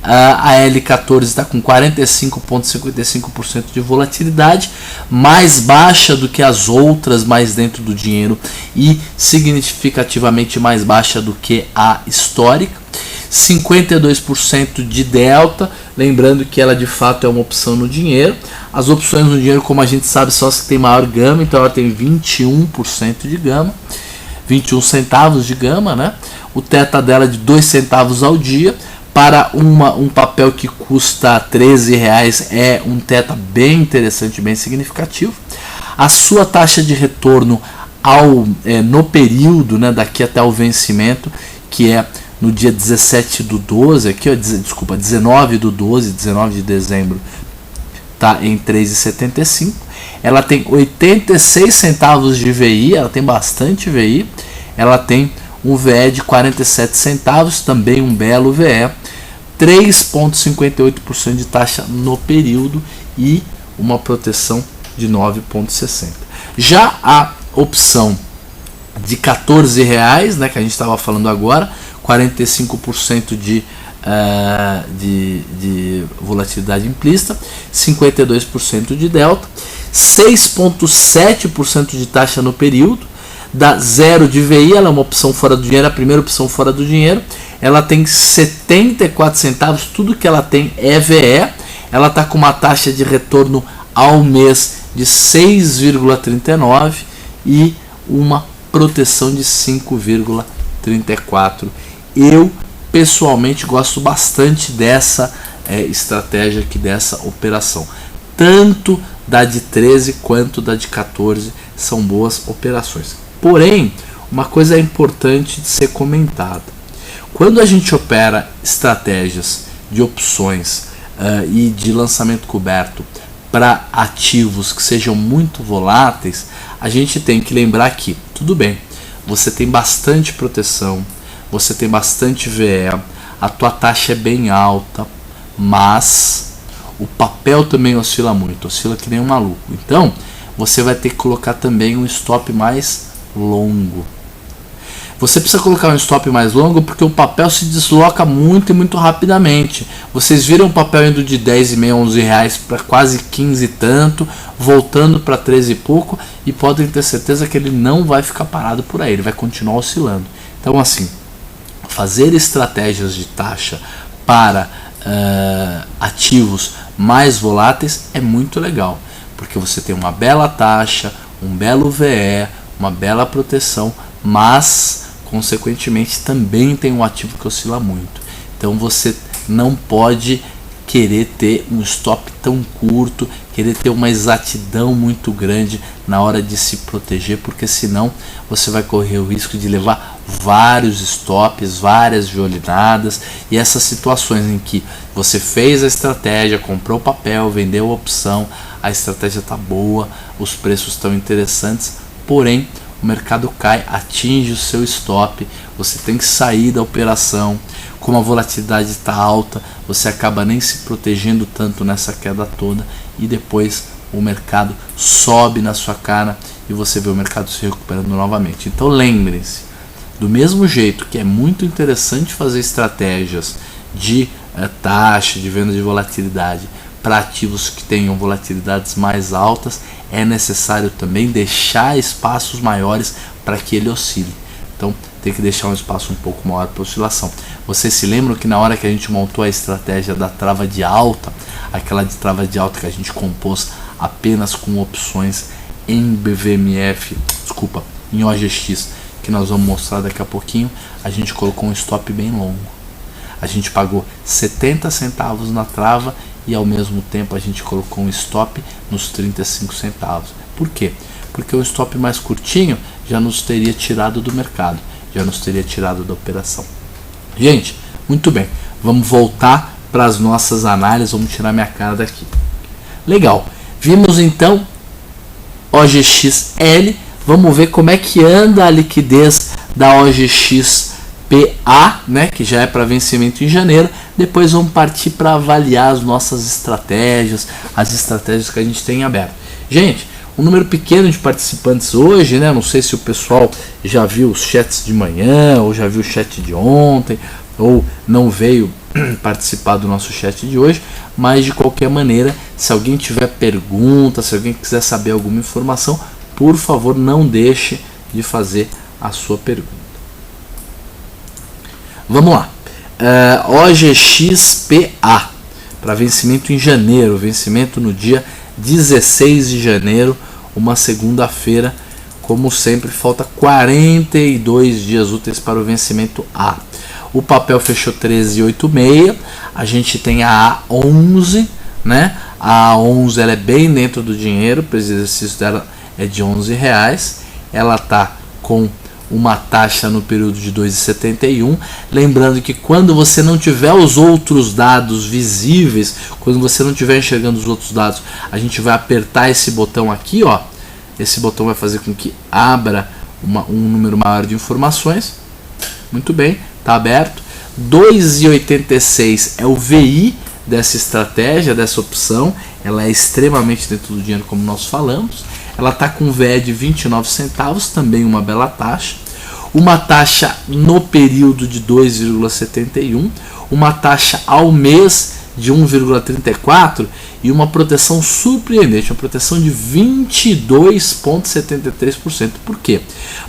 A L14 está com 45,55% de volatilidade, mais baixa do que as outras mais dentro do dinheiro e significativamente mais baixa do que a histórica. 52% de delta, lembrando que ela de fato é uma opção no dinheiro. As opções no dinheiro, como a gente sabe, são as que tem maior gama, então ela tem 21% de gama, 21 centavos de gama, né? O teta dela é de 2 centavos ao dia. para um papel que custa R$13 é um teto bem interessante, bem significativo. A sua taxa de retorno no período, né, daqui até o vencimento, que é no dia 17/12, aqui, ó, 19/12, 19 de dezembro, está em 3,75. Ela tem 86 centavos de VI, ela tem bastante VI. Ela tem um VE de 47 centavos, também um belo VE, 3,58% de taxa no período e uma proteção de 9,60. Já a opção de R$14, né, que a gente estava falando agora, 45% de volatilidade implícita, 52% de delta, 6,7% de taxa no período, dá 0 de VI, ela é uma opção fora do dinheiro, a primeira opção fora do dinheiro, ela tem 74 centavos, tudo que ela tem é VE, ela está com uma taxa de retorno ao mês de 6,39 e uma proteção de 5,34. Eu pessoalmente gosto bastante dessa estratégia aqui, dessa operação. Tanto da de 13 quanto da de 14 são boas operações. Porém, uma coisa é importante de ser comentada. Quando a gente opera estratégias de opções e de lançamento coberto para ativos que sejam muito voláteis, a gente tem que lembrar que, tudo bem, você tem bastante proteção, você tem bastante VE, a tua taxa é bem alta, mas o papel também oscila muito, oscila que nem um maluco. Então, você vai ter que colocar também um stop mais longo. Você precisa colocar um stop mais longo porque o papel se desloca muito e muito rapidamente. Vocês viram o papel indo de R$10,5, R$11 para quase 15 e tanto, voltando para 13 e pouco, e podem ter certeza que ele não vai ficar parado por aí, ele vai continuar oscilando. Então, assim, fazer estratégias de taxa para ativos mais voláteis é muito legal, porque você tem uma bela taxa, um belo VE, uma bela proteção, mas consequentemente também tem um ativo que oscila muito. Então você não pode querer ter um stop tão curto, querer ter uma exatidão muito grande na hora de se proteger, porque senão você vai correr o risco de levar vários stops, várias violinadas, e essas situações em que você fez a estratégia, comprou papel, vendeu a opção, a estratégia está boa, os preços estão interessantes, porém o mercado cai, atinge o seu stop, você tem que sair da operação. Como a volatilidade está alta, você acaba nem se protegendo tanto nessa queda toda, e depois o mercado sobe na sua cara e você vê o mercado se recuperando novamente. Então lembrem-se, do mesmo jeito que é muito interessante fazer estratégias de taxa, de venda de volatilidade para ativos que tenham volatilidades mais altas, é necessário também deixar espaços maiores para que ele oscile. Então tem que deixar um espaço um pouco maior para oscilação. Vocês se lembram que na hora que a gente montou a estratégia da trava de alta, aquela de trava de alta que a gente compôs apenas com opções em BVMF, em OGX, que nós vamos mostrar daqui a pouquinho, a gente colocou um stop bem longo. A gente pagou 70 centavos na trava e ao mesmo tempo a gente colocou um stop nos 35 centavos. Por quê? Porque o stop mais curtinho já nos teria tirado do mercado, já nos teria tirado da operação. Gente, muito bem, vamos voltar para as nossas análises, vamos tirar minha cara daqui. Legal, vimos então OGXL, vamos ver como é que anda a liquidez da OGXPA, né, que já é para vencimento em janeiro. Depois vamos partir para avaliar as nossas estratégias, as estratégias que a gente tem aberto. Gente, um número pequeno de participantes hoje, né? Não sei se o pessoal já viu os chats de manhã, ou já viu o chat de ontem, ou não veio participar do nosso chat de hoje, mas de qualquer maneira, se alguém tiver pergunta, se alguém quiser saber alguma informação, por favor, não deixe de fazer a sua pergunta. Vamos lá. OGXPA, para vencimento em janeiro, vencimento no dia 16 de janeiro, uma segunda-feira. Como sempre, falta 42 dias úteis para o vencimento A. o papel fechou 13,86, a gente tem a A11, né? A A11 ela é bem dentro do dinheiro, o exercício dela é de R$11, ela está com uma taxa no período de 2,71. Lembrando que quando você não tiver os outros dados visíveis, quando você não estiver enxergando os outros dados, a gente vai apertar esse botão aqui, ó. Esse botão vai fazer com que abra um número maior de informações. Muito bem, está aberto. 2,86 é o VI dessa estratégia, dessa opção. Ela é extremamente dentro do dinheiro, como nós falamos. Ela está com VE de 29 centavos, também uma bela taxa. Uma taxa no período de 2,71. Uma taxa ao mês de 1,34 e uma proteção surpreendente, uma proteção de 22,73%. Por quê?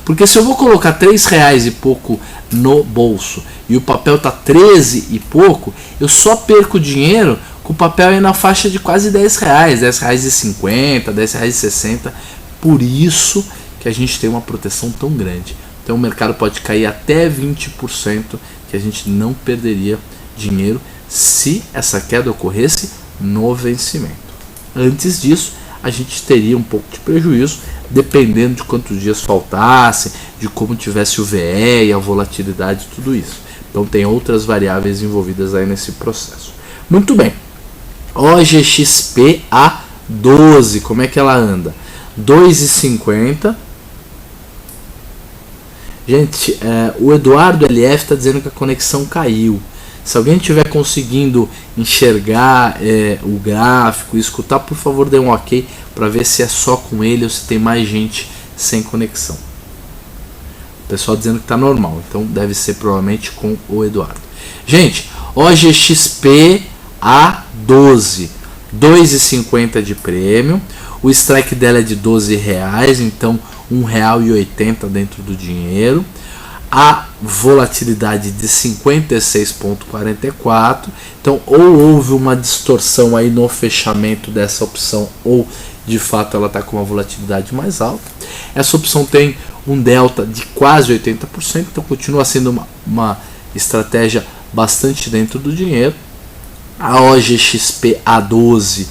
Porque se eu vou colocar R$3 e pouco no bolso e o papel está 13 e pouco, eu só perco dinheiro com o papel aí na faixa de quase R$10, R$10,50, R$10,60. Por isso que a gente tem uma proteção tão grande. Então o mercado pode cair até 20%, que a gente não perderia dinheiro se essa queda ocorresse no vencimento. Antes disso, a gente teria um pouco de prejuízo, dependendo de quantos dias faltassem, de como tivesse o VE e a volatilidade e tudo isso. Então tem outras variáveis envolvidas aí nesse processo. Muito bem. OGXP A12, como é que ela anda? 2,50. Gente, o Eduardo LF está dizendo que a conexão caiu. Se alguém estiver conseguindo enxergar o gráfico e escutar, por favor, dê um ok para ver se é só com ele ou se tem mais gente sem conexão. O pessoal dizendo que está normal, então deve ser provavelmente com o Eduardo. Gente, OGXP A12, 2,50 de prêmio. O strike dela é de R$12, então R$1,80 dentro do dinheiro. A volatilidade de 56,44. Então ou houve uma distorção aí no fechamento dessa opção, ou de fato ela está com uma volatilidade mais alta. Essa opção tem um delta de quase 80%, então continua sendo uma estratégia bastante dentro do dinheiro. A OGXP A12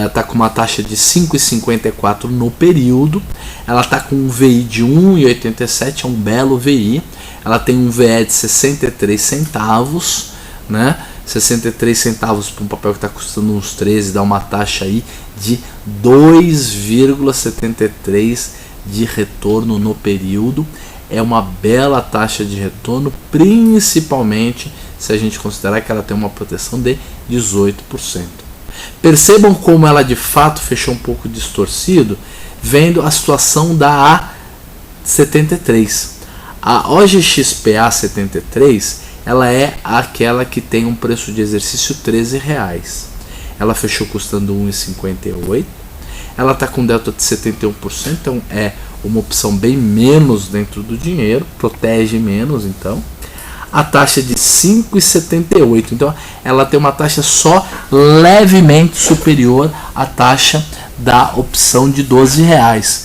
está com uma taxa de 5,54 no período. Ela está com um VI de 1,87, é um belo VI. Ela tem um VE de 63 centavos, né? 63 centavos para um papel que está custando uns 13, dá uma taxa aí de 2,73 de retorno no período. É uma bela taxa de retorno, principalmente se a gente considerar que ela tem uma proteção de 18%. Percebam como ela de fato fechou um pouco distorcido, vendo a situação da A73. A OGXP A73, ela é aquela que tem um preço de exercício R$13. Ela fechou custando 1,58. Ela está com delta de 71%, então é uma opção bem menos dentro do dinheiro, protege menos, então. A taxa de 5,78, então ela tem uma taxa só levemente superior à taxa da opção de R$12.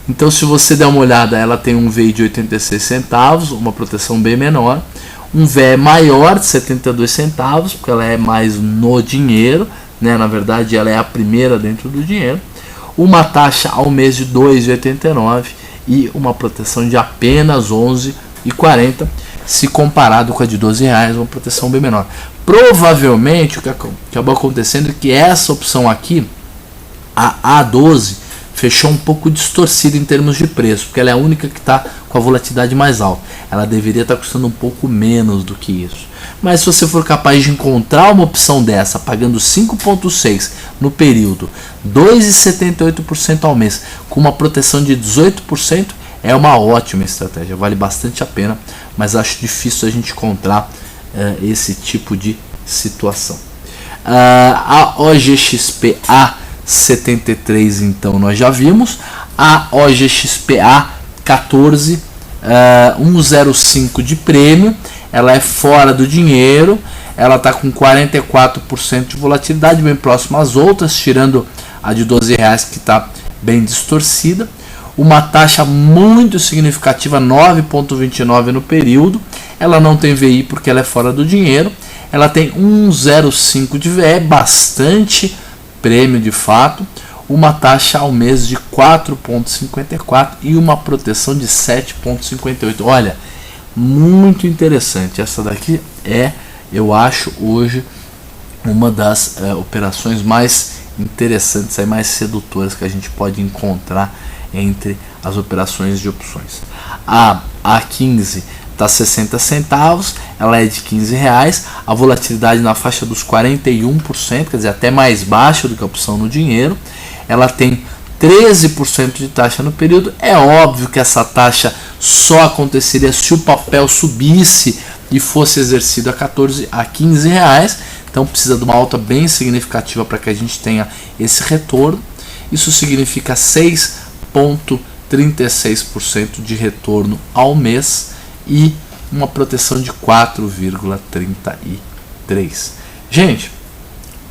Então se você der uma olhada, ela tem um VI de 86 centavos, uma proteção bem menor, um VE maior de 72 centavos, porque ela é mais no dinheiro, né? Na verdade ela é a primeira dentro do dinheiro, uma taxa ao mês de 2,89 e uma proteção de apenas 11,40. Se comparado com a de R$12, uma proteção bem menor. Provavelmente o que acabou acontecendo é que essa opção aqui, a A12, fechou um pouco distorcida em termos de preço, porque ela é a única que está com a volatilidade mais alta. Ela deveria estar custando um pouco menos do que isso. Mas se você for capaz de encontrar uma opção dessa, pagando 5,6 no período, 2,78% ao mês, com uma proteção de 18%, é uma ótima estratégia, vale bastante a pena, mas acho difícil a gente encontrar esse tipo de situação. A OGXP A73, então, nós já vimos. A OGXP A14, 1,05 de prêmio, ela é fora do dinheiro, ela está com 44% de volatilidade, bem próximo às outras, tirando a de R$12 que está bem distorcida. uma taxa muito significativa, 9,29 no período. Ela não tem VI porque ela é fora do dinheiro. Ela tem 1,05 de VE, bastante prêmio de fato. Uma taxa ao mês de 4,54 e uma proteção de 7,58. Olha, muito interessante. Essa daqui é, eu acho, hoje uma das operações mais interessantes, mais sedutoras que a gente pode encontrar entre as operações de opções. A A15 está 60 centavos, ela é de R$15, a volatilidade na faixa dos 41%, quer dizer, até mais baixa do que a opção no dinheiro. Ela tem 13% de taxa no período. É óbvio que essa taxa só aconteceria se o papel subisse e fosse exercido a R$15. Então precisa de uma alta bem significativa para que a gente tenha esse retorno. Isso significa 6,36% de retorno ao mês e uma proteção de 4,33. Gente,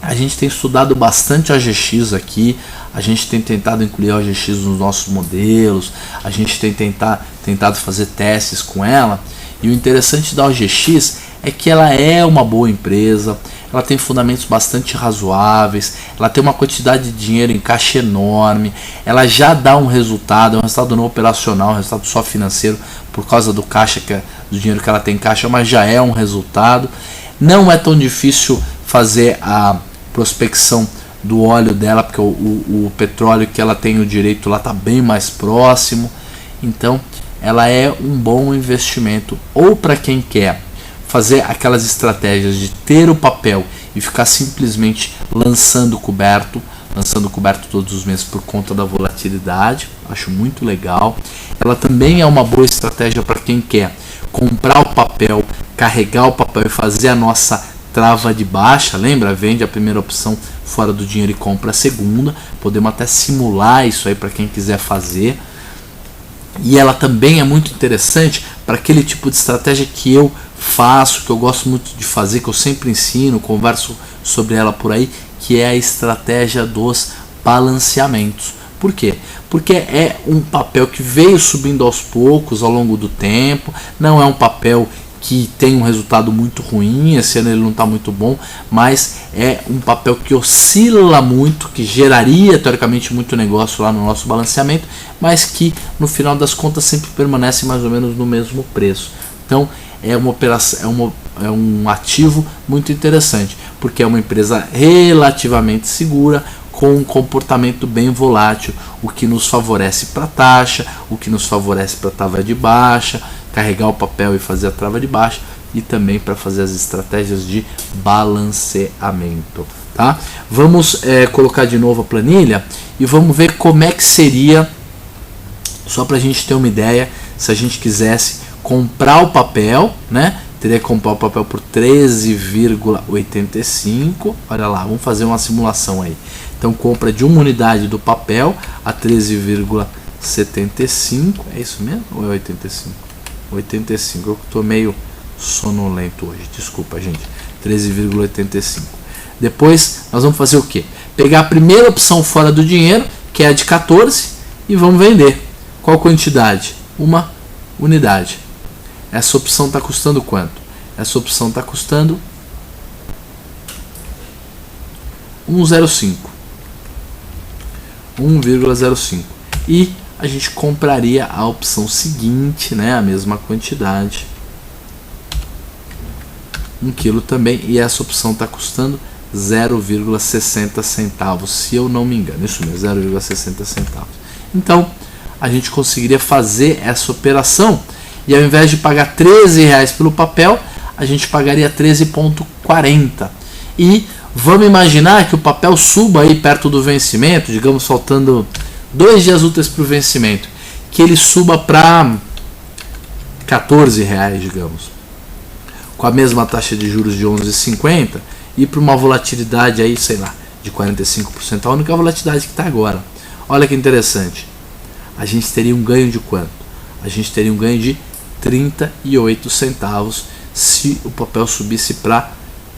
a gente tem estudado bastante a OGX aqui, a gente tem tentado incluir a OGX nos nossos modelos, a gente tem tentado fazer testes com ela, e o interessante da OGX é que ela é uma boa empresa, ela tem fundamentos bastante razoáveis, ela tem uma quantidade de dinheiro em caixa enorme, ela já dá um resultado, é um resultado não operacional, um resultado só financeiro por causa do caixa, do dinheiro que ela tem em caixa, mas já é um resultado. Não é tão difícil fazer a prospecção do óleo dela, porque o petróleo que ela tem o direito lá está bem mais próximo. Então ela é um bom investimento, ou para quem quer fazer aquelas estratégias de ter o papel e ficar simplesmente lançando coberto todos os meses por conta da volatilidade. Acho muito legal. Ela também é uma boa estratégia para quem quer comprar o papel, carregar o papel e fazer a nossa trava de baixa. Lembra? Vende a primeira opção fora do dinheiro e compra a segunda. Podemos até simular isso aí para quem quiser fazer. E ela também é muito interessante para aquele tipo de estratégia que eu faço, que eu gosto muito de fazer, que eu sempre ensino, converso sobre ela por aí, que é a estratégia dos balanceamentos. Por quê? Porque é um papel que veio subindo aos poucos ao longo do tempo, não é um papel que tem um resultado muito ruim, esse ano ele não está muito bom, mas é um papel que oscila muito, que geraria teoricamente muito negócio lá no nosso balanceamento, mas que no final das contas sempre permanece mais ou menos no mesmo preço. Então é uma operação, é um ativo muito interessante, porque é uma empresa relativamente segura, com um comportamento bem volátil, o que nos favorece para a taxa, o que nos favorece para a trava de baixa, carregar o papel e fazer a trava de baixa, e também para fazer as estratégias de balanceamento. Tá? Vamos colocar de novo a planilha e vamos ver como é que seria, só para a gente ter uma ideia, se a gente quisesse comprar o papel, né? Teria que comprar o papel por 13,85. Olha lá, vamos fazer uma simulação aí. Então compra de uma unidade do papel a 13,75. É isso mesmo? Ou é 85? 85. Eu estou meio sonolento hoje. Desculpa, gente. 13,85. Depois nós vamos fazer o quê? Pegar a primeira opção fora do dinheiro, que é a de 14, e vamos vender. Qual quantidade? Uma unidade. Essa opção está custando quanto? Essa opção está custando 1,05. 1,05. E a gente compraria a opção seguinte, né? A mesma quantidade. 1 quilo também. E essa opção está custando 0,60 centavos, se eu não me engano. Isso mesmo, 0,60 centavos. Então, a gente conseguiria fazer essa operação. E ao invés de pagar R$13 pelo papel, a gente pagaria 13,40. E vamos imaginar que o papel suba aí perto do vencimento, digamos faltando 2 dias úteis para o vencimento, que ele suba para R$14, digamos, com a mesma taxa de juros de 11,50 e para uma volatilidade aí, sei lá, de 45%, a única volatilidade que está agora. Olha que interessante. A gente teria um ganho de quanto? A gente teria um ganho de 38 centavos se o papel subisse para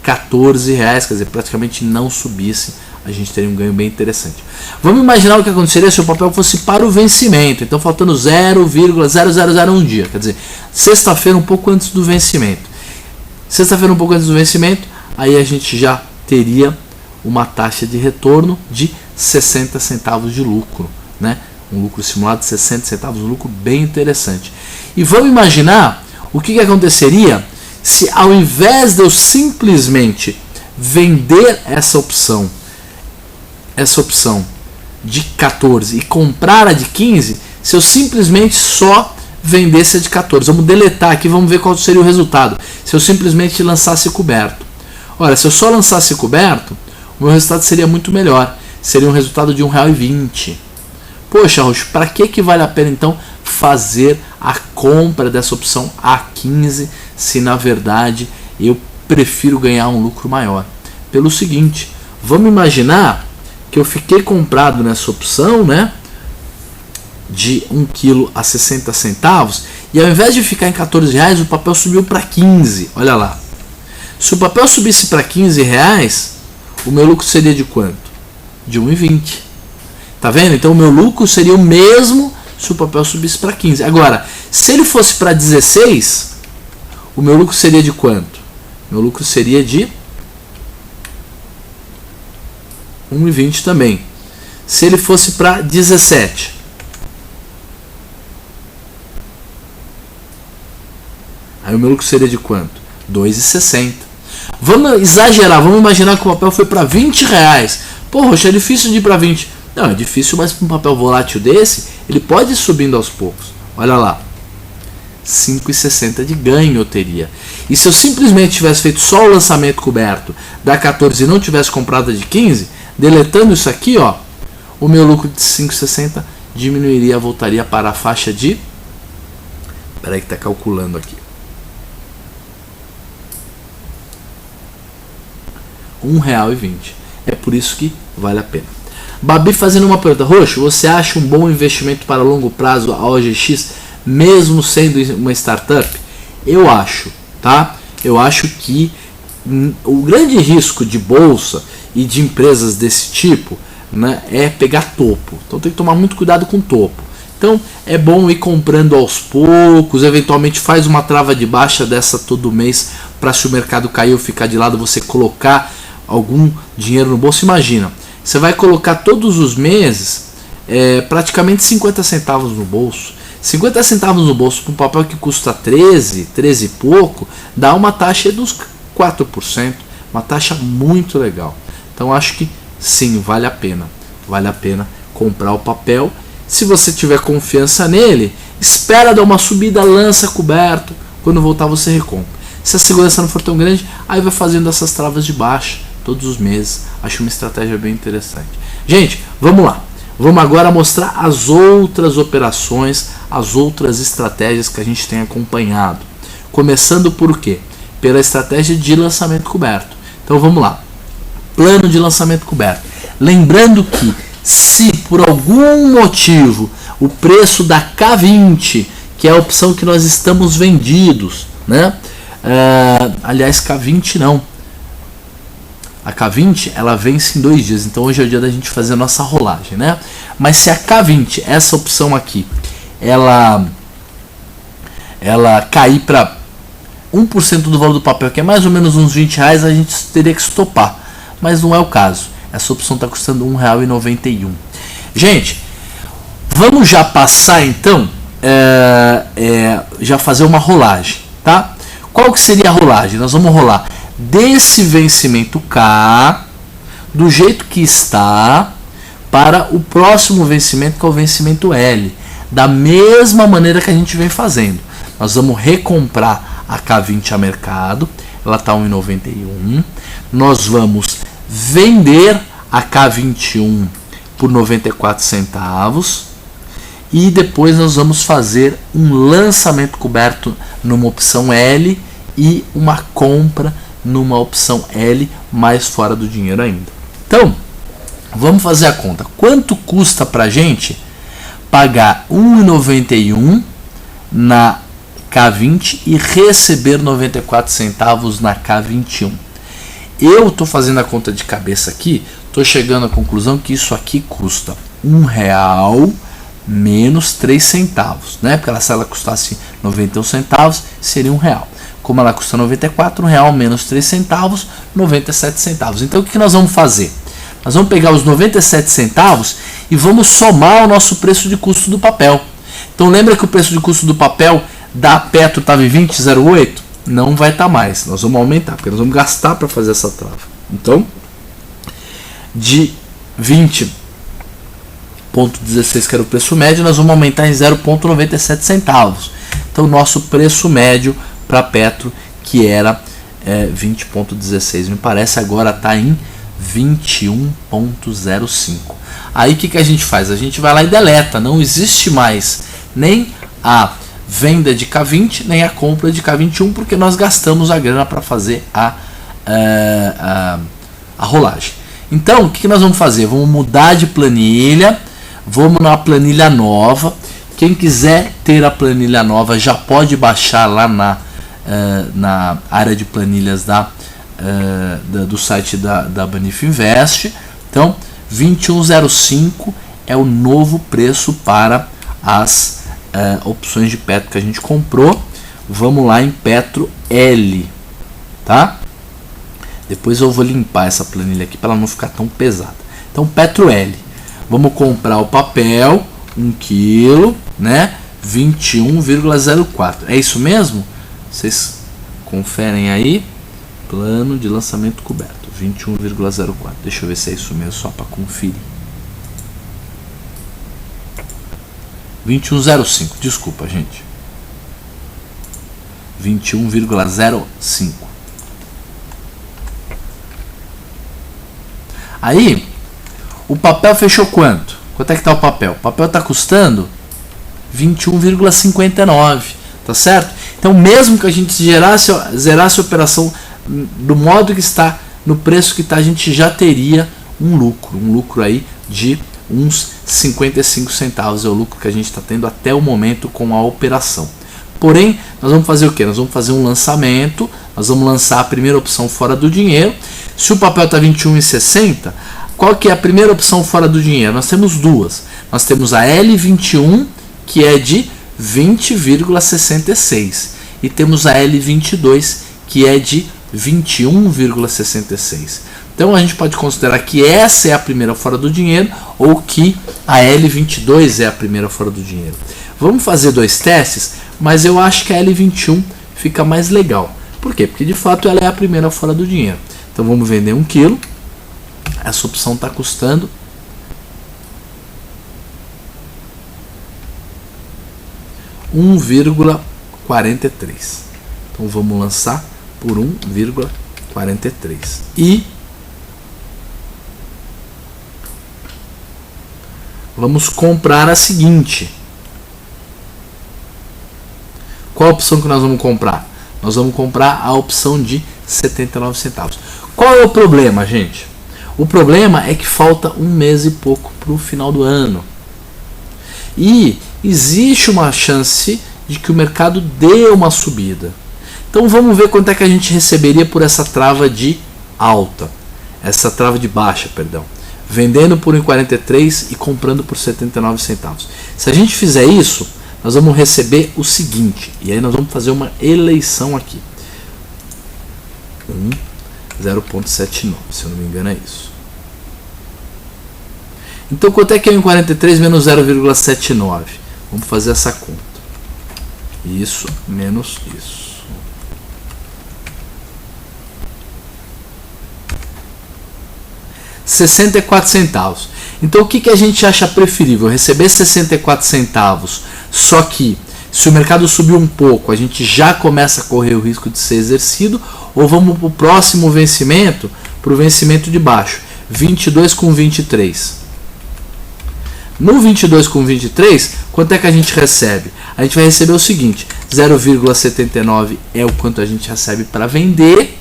R$14, quer dizer, praticamente não subisse, a a gente teria um ganho bem interessante. Vamos imaginar o que aconteceria se o papel fosse para o vencimento. Então faltando 0,0001 dia. Quer dizer, sexta-feira um pouco antes do vencimento. Sexta-feira um pouco antes do vencimento, aí a gente já teria uma taxa de retorno de 60 centavos de lucro, né? Um lucro simulado de 60 centavos, um lucro bem interessante. E vamos imaginar o que aconteceria se, ao invés de eu simplesmente vender essa opção de 14 e comprar a de 15, se eu simplesmente só vendesse a de 14. Vamos deletar aqui, vamos ver qual seria o resultado se eu simplesmente lançasse coberto. Olha, se eu só lançasse coberto, o meu resultado seria muito melhor. Seria um resultado de R$ 1,20. Poxa, Roxo, para que vale a pena então fazer a compra dessa opção a 15, se na verdade eu prefiro ganhar um lucro maior? Pelo seguinte, vamos imaginar que eu fiquei comprado nessa opção, né, de 1 kg a 60 centavos, e ao invés de ficar em R$14, o papel subiu para 15. Olha lá. Se o papel subisse para R$15, o meu lucro seria de quanto? De 1,20. Tá vendo? Então o meu lucro seria o mesmo se o papel subisse para 15. Agora, se ele fosse para 16, o meu lucro seria de quanto? Meu lucro seria de 1,20 também. Se ele fosse para 17, aí o meu lucro seria de quanto? 2,60. Vamos exagerar, vamos imaginar que o papel foi para R$20. Pô, Roxa, é difícil de ir para 20. Não, é difícil, mas para um papel volátil desse, ele pode ir subindo aos poucos. Olha lá, 5,60 de ganho eu teria. E se eu simplesmente tivesse feito só o lançamento coberto da 14 e não tivesse comprado a de 15, deletando isso aqui, ó, o meu lucro de 5,60 diminuiria, voltaria para a faixa de... Espera aí que está calculando aqui. R$1,20. É por isso que vale a pena. Babi fazendo uma pergunta: Roxo, você acha um bom investimento para longo prazo a OGX, mesmo sendo uma startup? Eu acho, tá? Eu acho que o grande risco de bolsa e de empresas desse tipo, né, é pegar topo. Então tem que tomar muito cuidado com topo. Então é bom ir comprando aos poucos, eventualmente faz uma trava de baixa dessa todo mês, para se o mercado cair ou ficar de lado, você colocar algum dinheiro no bolso. Imagina, você vai colocar todos os meses praticamente 50 centavos no bolso. 50 centavos no bolso para um papel que custa 13 e pouco, dá uma taxa dos 4%, uma taxa muito legal. Então acho que sim, vale a pena comprar o papel. Se você tiver confiança nele, espera dar uma subida, lança coberto, quando voltar você recompra. Se a segurança não for tão grande, aí vai fazendo essas travas de baixa todos os meses. Acho uma estratégia bem interessante. Gente, vamos lá. Vamos agora mostrar as outras operações, as outras estratégias que a gente tem acompanhado. Começando por quê? Pela estratégia de lançamento coberto. Então vamos lá. Plano de lançamento coberto. Lembrando que se por algum motivo o preço da K20, que é a opção que nós estamos vendidos, né? Aliás, K20 não. A K20 ela vence em 2 dias, então hoje é o dia da gente fazer a nossa rolagem, né? Mas se a K20, essa opção aqui, ela cair para 1% do valor do papel, que é mais ou menos uns R$20, a gente teria que estopar. Mas não é o caso. Essa opção está custando R$1,91. Gente, vamos já passar então, já fazer uma rolagem, tá? Qual que seria a rolagem? Nós vamos rolar desse vencimento K, do jeito que está, para o próximo vencimento, que é o vencimento L, da mesma maneira que a gente vem fazendo. Nós vamos recomprar a K20 a mercado, ela está R$1,91. Nós vamos vender a K21 por 94 centavos e depois nós vamos fazer um lançamento coberto numa opção L e uma compra numa opção L, mais fora do dinheiro ainda. Então, vamos fazer a conta. Quanto custa pra gente pagar R$1,91 na K20 e receber 94 centavos na K21? Eu estou fazendo a conta de cabeça aqui, estou chegando à conclusão que isso aqui custa R$1 menos 3 centavos, né? Porque se ela custasse 91 centavos, seria R$1. Como ela custa 94, R$1 menos 3 centavos, 97 centavos. Então o que nós vamos fazer? Nós vamos pegar os 97 centavos e vamos somar o nosso preço de custo do papel. Então lembra que o preço de custo do papel da Petro estava em 20,08? Não vai estar mais. Nós vamos aumentar, porque nós vamos gastar para fazer essa trava. Então, de 20,16, que era o preço médio, nós vamos aumentar em 0,97 centavos. Então, nosso preço médio para Petro, que era 20,16, me parece, agora está em 21,05. Aí o que a gente faz? A gente vai lá e deleta. Não existe mais nem a venda de K20, nem a compra de K21, porque nós gastamos a grana para fazer a rolagem. Então, o que nós vamos fazer? Vamos mudar de planilha, vamos na planilha nova. Quem quiser ter a planilha nova já pode baixar lá na área de planilhas do site da Banif Invest. Então, 21,05 é o novo preço para as opções de Petro que a gente comprou. Vamos lá em Petro L, tá? Depois eu vou limpar essa planilha aqui para ela não ficar tão pesada. Então, Petro L, vamos comprar o papel 1 kg, né? 21,04. É isso mesmo? Vocês conferem aí. Plano de lançamento coberto 21,04. Deixa eu ver se é isso mesmo, só para conferir. 21,05. Desculpa, gente. 21,05. Aí, o papel fechou quanto? Quanto é que está o papel? O papel está custando 21,59. Tá certo? Então, mesmo que a gente zerasse a operação do modo que está, no preço que está, a gente já teria um lucro aí de uns 55 centavos, é o lucro que a gente está tendo até o momento com a operação. Porém, nós vamos fazer o que? Nós vamos fazer um lançamento, nós vamos lançar a primeira opção fora do dinheiro. Se o papel está 21,60, qual que é a primeira opção fora do dinheiro? Nós temos duas. Nós temos a L21, que é de 20,66, e temos a L22, que é de 21,66. Então a gente pode considerar que essa é a primeira fora do dinheiro ou que a L22 é a primeira fora do dinheiro. Vamos fazer dois testes, mas eu acho que a L21 fica mais legal. Por quê? Porque de fato ela é a primeira fora do dinheiro. Então vamos vender 1 kg. Essa opção está custando R$1,43. Então vamos lançar por 1,43 e vamos comprar a seguinte. Qual a opção que nós vamos comprar? Nós vamos comprar a opção de 79 centavos. Qual é o problema, gente? O problema é que falta um mês e pouco para o final do ano. E existe uma chance de que o mercado dê uma subida. Então vamos ver quanto é que a gente receberia por essa trava de alta. Essa trava de baixa, perdão. Vendendo por 1,43 e comprando por 79 centavos. Se a gente fizer isso, nós vamos receber o seguinte. E aí nós vamos fazer uma eleição aqui. 0,79, se eu não me engano é isso. Então quanto é que é 1,43 menos 0,79? Vamos fazer essa conta. Isso menos isso. 64 centavos. Então o que a gente acha preferível? Receber 64 centavos, só que se o mercado subir um pouco, a gente já começa a correr o risco de ser exercido, ou vamos para o próximo vencimento, para o vencimento de baixo, 22 com 23. No 22 com 23, quanto é que a gente recebe? A gente vai receber o seguinte, 0,79 é o quanto a gente recebe para vender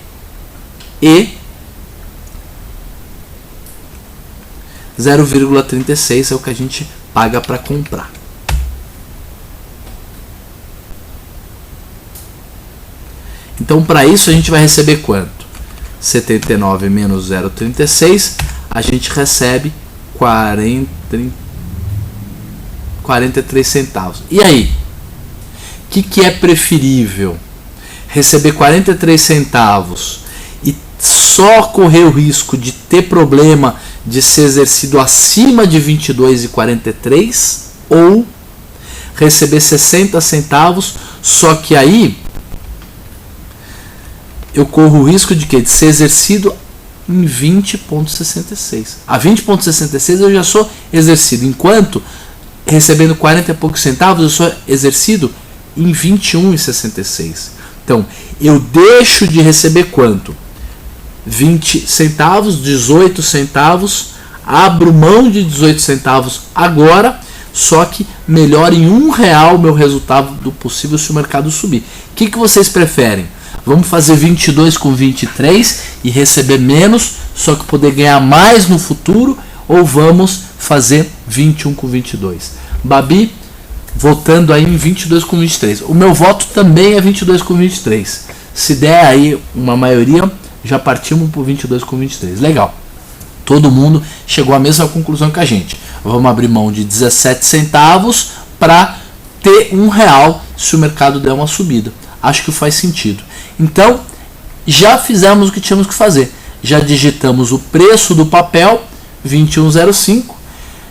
e 0,36 é o que a gente paga para comprar. Então, para isso a gente vai receber quanto? 79 menos 0,36, a gente recebe 43 centavos. E aí? O que é preferível? Receber 43 centavos e só correr o risco de ter problema de ser exercido acima de 22,43 ou receber 60 centavos, só que aí eu corro o risco de quê? De ser exercido em 20,66. A 20,66 eu já sou exercido, enquanto recebendo 40 e poucos centavos eu sou exercido em 21,66. Então, eu deixo de receber quanto? 20 centavos, 18 centavos, abro mão de 18 centavos agora, só que melhora em R$1 o meu resultado do possível se o mercado subir. O que vocês preferem? Vamos fazer 22 com 23 e receber menos, só que poder ganhar mais no futuro, ou vamos fazer 21 com 22? Babi, votando aí em 22 com 23. O meu voto também é 22 com 23. Se der aí uma maioria, já partimos por 22 com 23. Legal. Todo mundo chegou à mesma conclusão que a gente. Vamos abrir mão de 17 centavos para ter R$1 se o mercado der uma subida. Acho que faz sentido. Então, já fizemos o que tínhamos que fazer. Já digitamos o preço do papel, 21,05.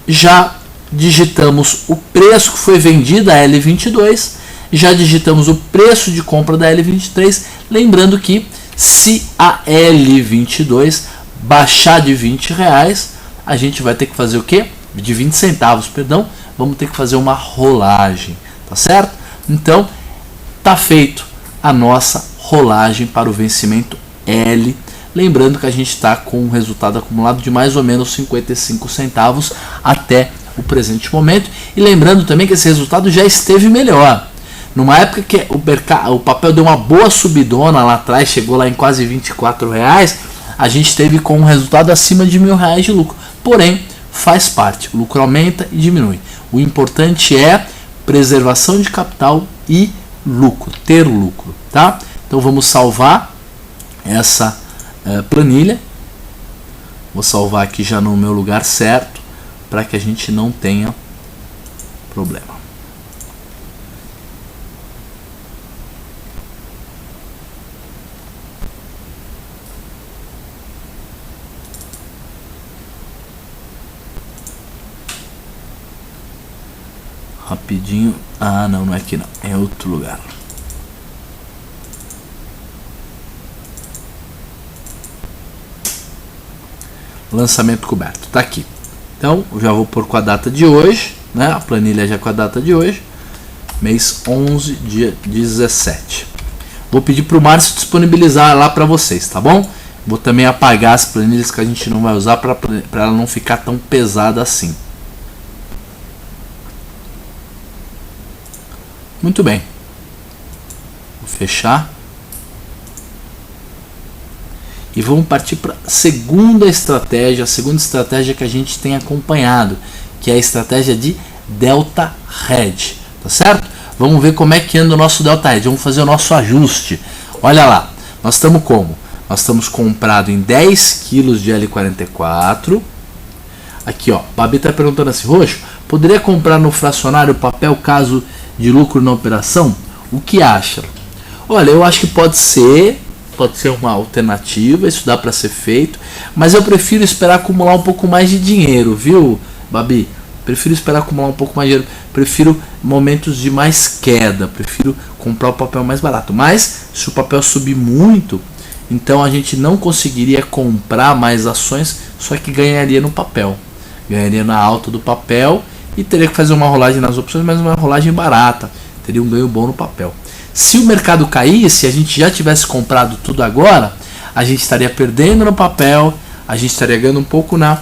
Já digitamos o preço que foi vendido, a L22. Já digitamos o preço de compra da L23. Lembrando que se a L22 baixar de R$20, a gente vai ter que fazer o quê? De 20 centavos, perdão. Vamos ter que fazer uma rolagem, tá certo? Então, tá feito a nossa rolagem para o vencimento L. Lembrando que a gente está com um resultado acumulado de mais ou menos 55 centavos até o presente momento. E lembrando também que esse resultado já esteve melhor. Numa época que o papel deu uma boa subidona lá atrás, chegou lá em quase R$24, a gente teve com um resultado acima de R$1.000 de lucro. Porém, faz parte, o lucro aumenta e diminui. O importante é preservação de capital e lucro, ter lucro, tá? Então vamos salvar essa planilha. Vou salvar aqui já no meu lugar certo, para que a gente não tenha problema. Rapidinho. Ah, não é aqui não. É outro lugar. Lançamento coberto. Tá aqui. Então, eu já vou pôr com a data de hoje, né? A planilha já com a data de hoje. Mês 11, dia 17. Vou pedir para o Márcio disponibilizar lá para vocês, tá bom? Vou também apagar as planilhas que a gente não vai usar para ela não ficar tão pesada assim. Muito bem. Vou fechar. E vamos partir para a segunda estratégia que a gente tem acompanhado, que é a estratégia de Delta Hedge, tá certo? Vamos ver como é que anda o nosso Delta Hedge, vamos fazer o nosso ajuste. Olha lá, nós estamos como? Nós estamos comprado em 10 kg de L44. Aqui ó, Babi está perguntando assim, Roxo, poderia comprar no fracionário papel caso de lucro na operação? O que acha? Olha, eu acho que pode ser uma alternativa, isso dá para ser feito, mas eu prefiro esperar acumular um pouco mais de dinheiro, viu, Babi? Prefiro esperar acumular um pouco mais de dinheiro, prefiro momentos de mais queda, prefiro comprar o papel mais barato. Mas se o papel subir muito, então a gente não conseguiria comprar mais ações, só que ganharia no papel, ganharia na alta do papel e teria que fazer uma rolagem nas opções, mas uma rolagem barata, teria um ganho bom no papel. Se o mercado caísse, se a gente já tivesse comprado tudo agora, a gente estaria perdendo no papel, a gente estaria ganhando um pouco na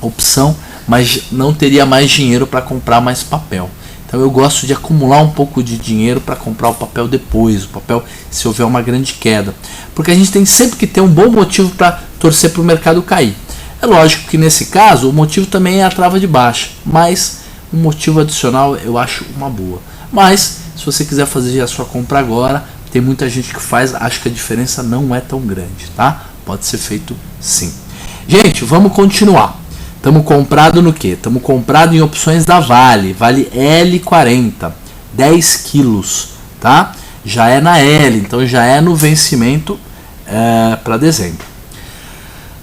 opção, mas não teria mais dinheiro para comprar mais papel. Então eu gosto de acumular um pouco de dinheiro para comprar o papel depois, o papel se houver uma grande queda. Porque a gente tem sempre que ter um bom motivo para torcer para o mercado cair. É lógico que nesse caso o motivo também é a trava de baixa, mas um motivo adicional eu acho uma boa. Mas se você quiser fazer a sua compra agora, tem muita gente que faz, acho que a diferença não é tão grande, tá? Pode ser feito sim. Gente, vamos continuar. Estamos comprado no que? Estamos comprado em opções da Vale. Vale L40, 10 quilos, tá? Já é na L, então já é no vencimento para dezembro.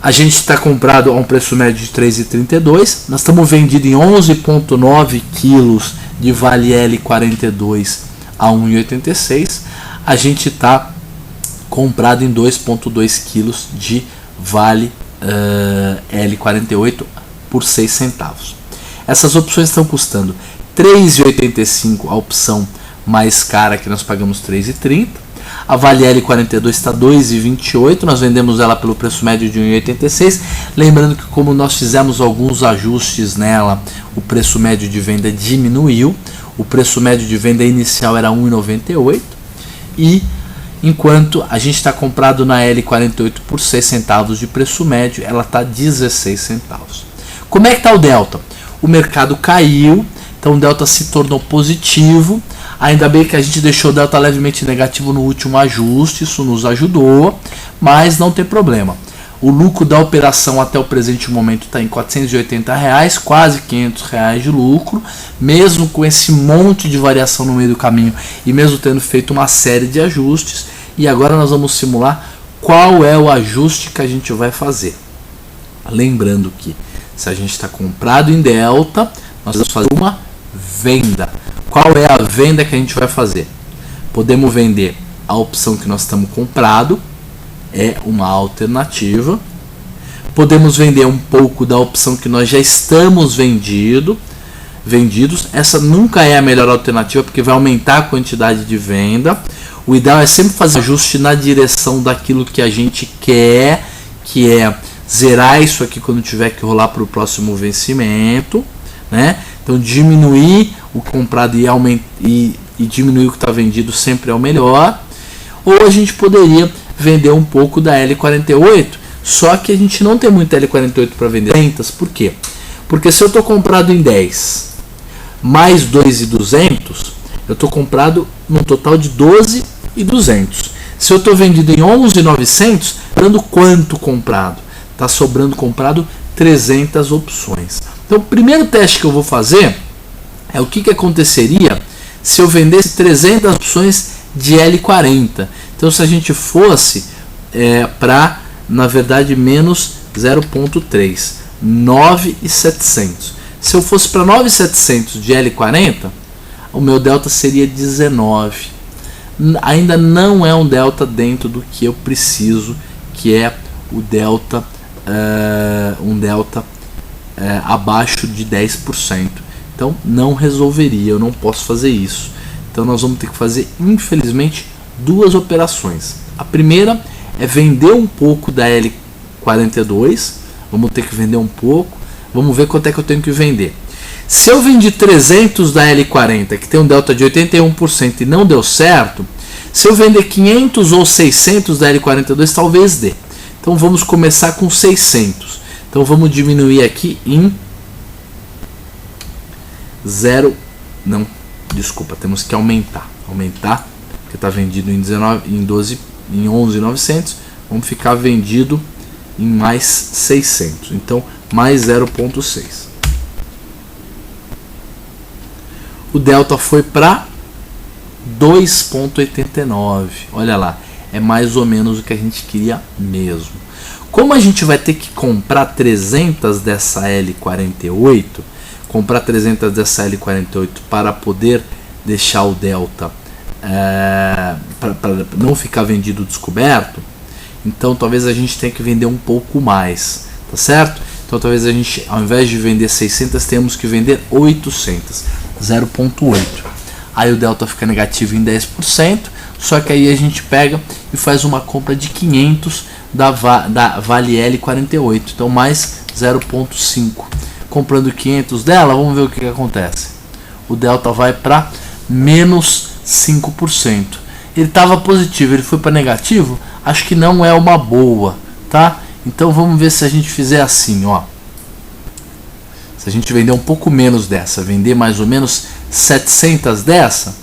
A gente está comprado a um preço médio de 3,32. Nós estamos vendidos em 11,9 quilos de Vale L42 a 1,86. A gente está comprado em 2,2 quilos de Vale L48 por 6 centavos. Essas opções estão custando 3,85 a opção mais cara, que nós pagamos 3,30. A Vale L42 está 2,28, nós vendemos ela pelo preço médio de 1,86. Lembrando que, como nós fizemos alguns ajustes nela, o preço médio de venda diminuiu. O preço médio de venda inicial era 1,98 e enquanto a gente está comprado na L48 por 6 centavos de preço médio, ela está 16 centavos. Como é que está o delta? O mercado caiu, então o delta se tornou positivo. Ainda bem que a gente deixou o delta levemente negativo no último ajuste, isso nos ajudou, mas não tem problema. O lucro da operação até o presente momento está em R$480, quase R$500 de lucro, mesmo com esse monte de variação no meio do caminho e mesmo tendo feito uma série de ajustes. E agora nós vamos simular qual é o ajuste que a gente vai fazer. Lembrando que se a gente está comprado em delta, nós vamos fazer uma venda. Qual é a venda que a gente vai fazer? Podemos vender a opção que nós estamos comprado, é uma alternativa. Podemos vender um pouco da opção que nós já estamos vendidos. Essa nunca é a melhor alternativa, porque vai aumentar a quantidade de venda. O ideal é sempre fazer ajuste na direção daquilo que a gente quer, que é zerar isso aqui quando tiver que rolar para o próximo vencimento, né? Então diminuir o comprado e diminuir o que está vendido sempre é o melhor. Ou a gente poderia vender um pouco da L48, só que a gente não tem muita L48 para vender. Por quê? Porque se eu estou comprado em 10 mais 2.200, eu estou comprado num total de 12.200. Se eu estou vendido em 11.900, dando quanto comprado? Está sobrando comprado 300 opções. Então o primeiro teste que eu vou fazer é o que aconteceria se eu vendesse 300 opções de L40. Então se a gente fosse para, na verdade, menos 0,3, 9.700. Se eu fosse para 9.700 de L40, o meu delta seria 19. Ainda não é um delta dentro do que eu preciso, que é o delta, um delta abaixo de 10%. Então não resolveria, eu não posso fazer isso. Então nós vamos ter que fazer, infelizmente, duas operações. A primeira é vender um pouco da L42. Vamos ter que vender um pouco. Vamos ver quanto é que eu tenho que vender. Se eu vendi 300 da L40, que tem um delta de 81% e não deu certo, se eu vender 500 ou 600 da L42, talvez dê. Então vamos começar com 600. Então vamos diminuir aqui em 0. Não, desculpa, temos que aumentar. Aumentar, porque está vendido em 11.900. Vamos ficar vendido em mais 600. Então mais 0,6. O delta foi para 2,89. Olha lá, é mais ou menos o que a gente queria mesmo. Como a gente vai ter que comprar 300 dessa L48, para poder deixar o delta para não ficar vendido descoberto, então talvez a gente tenha que vender um pouco mais, tá certo? Então talvez a gente, ao invés de vender 600, temos que vender 800, 0,8. Aí o delta fica negativo em 10%, só que aí a gente pega e faz uma compra de 500 da Vale L48, então mais 0,5. Comprando 500 dela, vamos ver o que acontece. O delta vai para menos 5%. Ele estava positivo, ele foi para negativo. Acho que não é uma boa, tá? Então vamos ver se a gente fizer assim, ó. Se a gente vender um pouco menos dessa, vender mais ou menos 700 dessa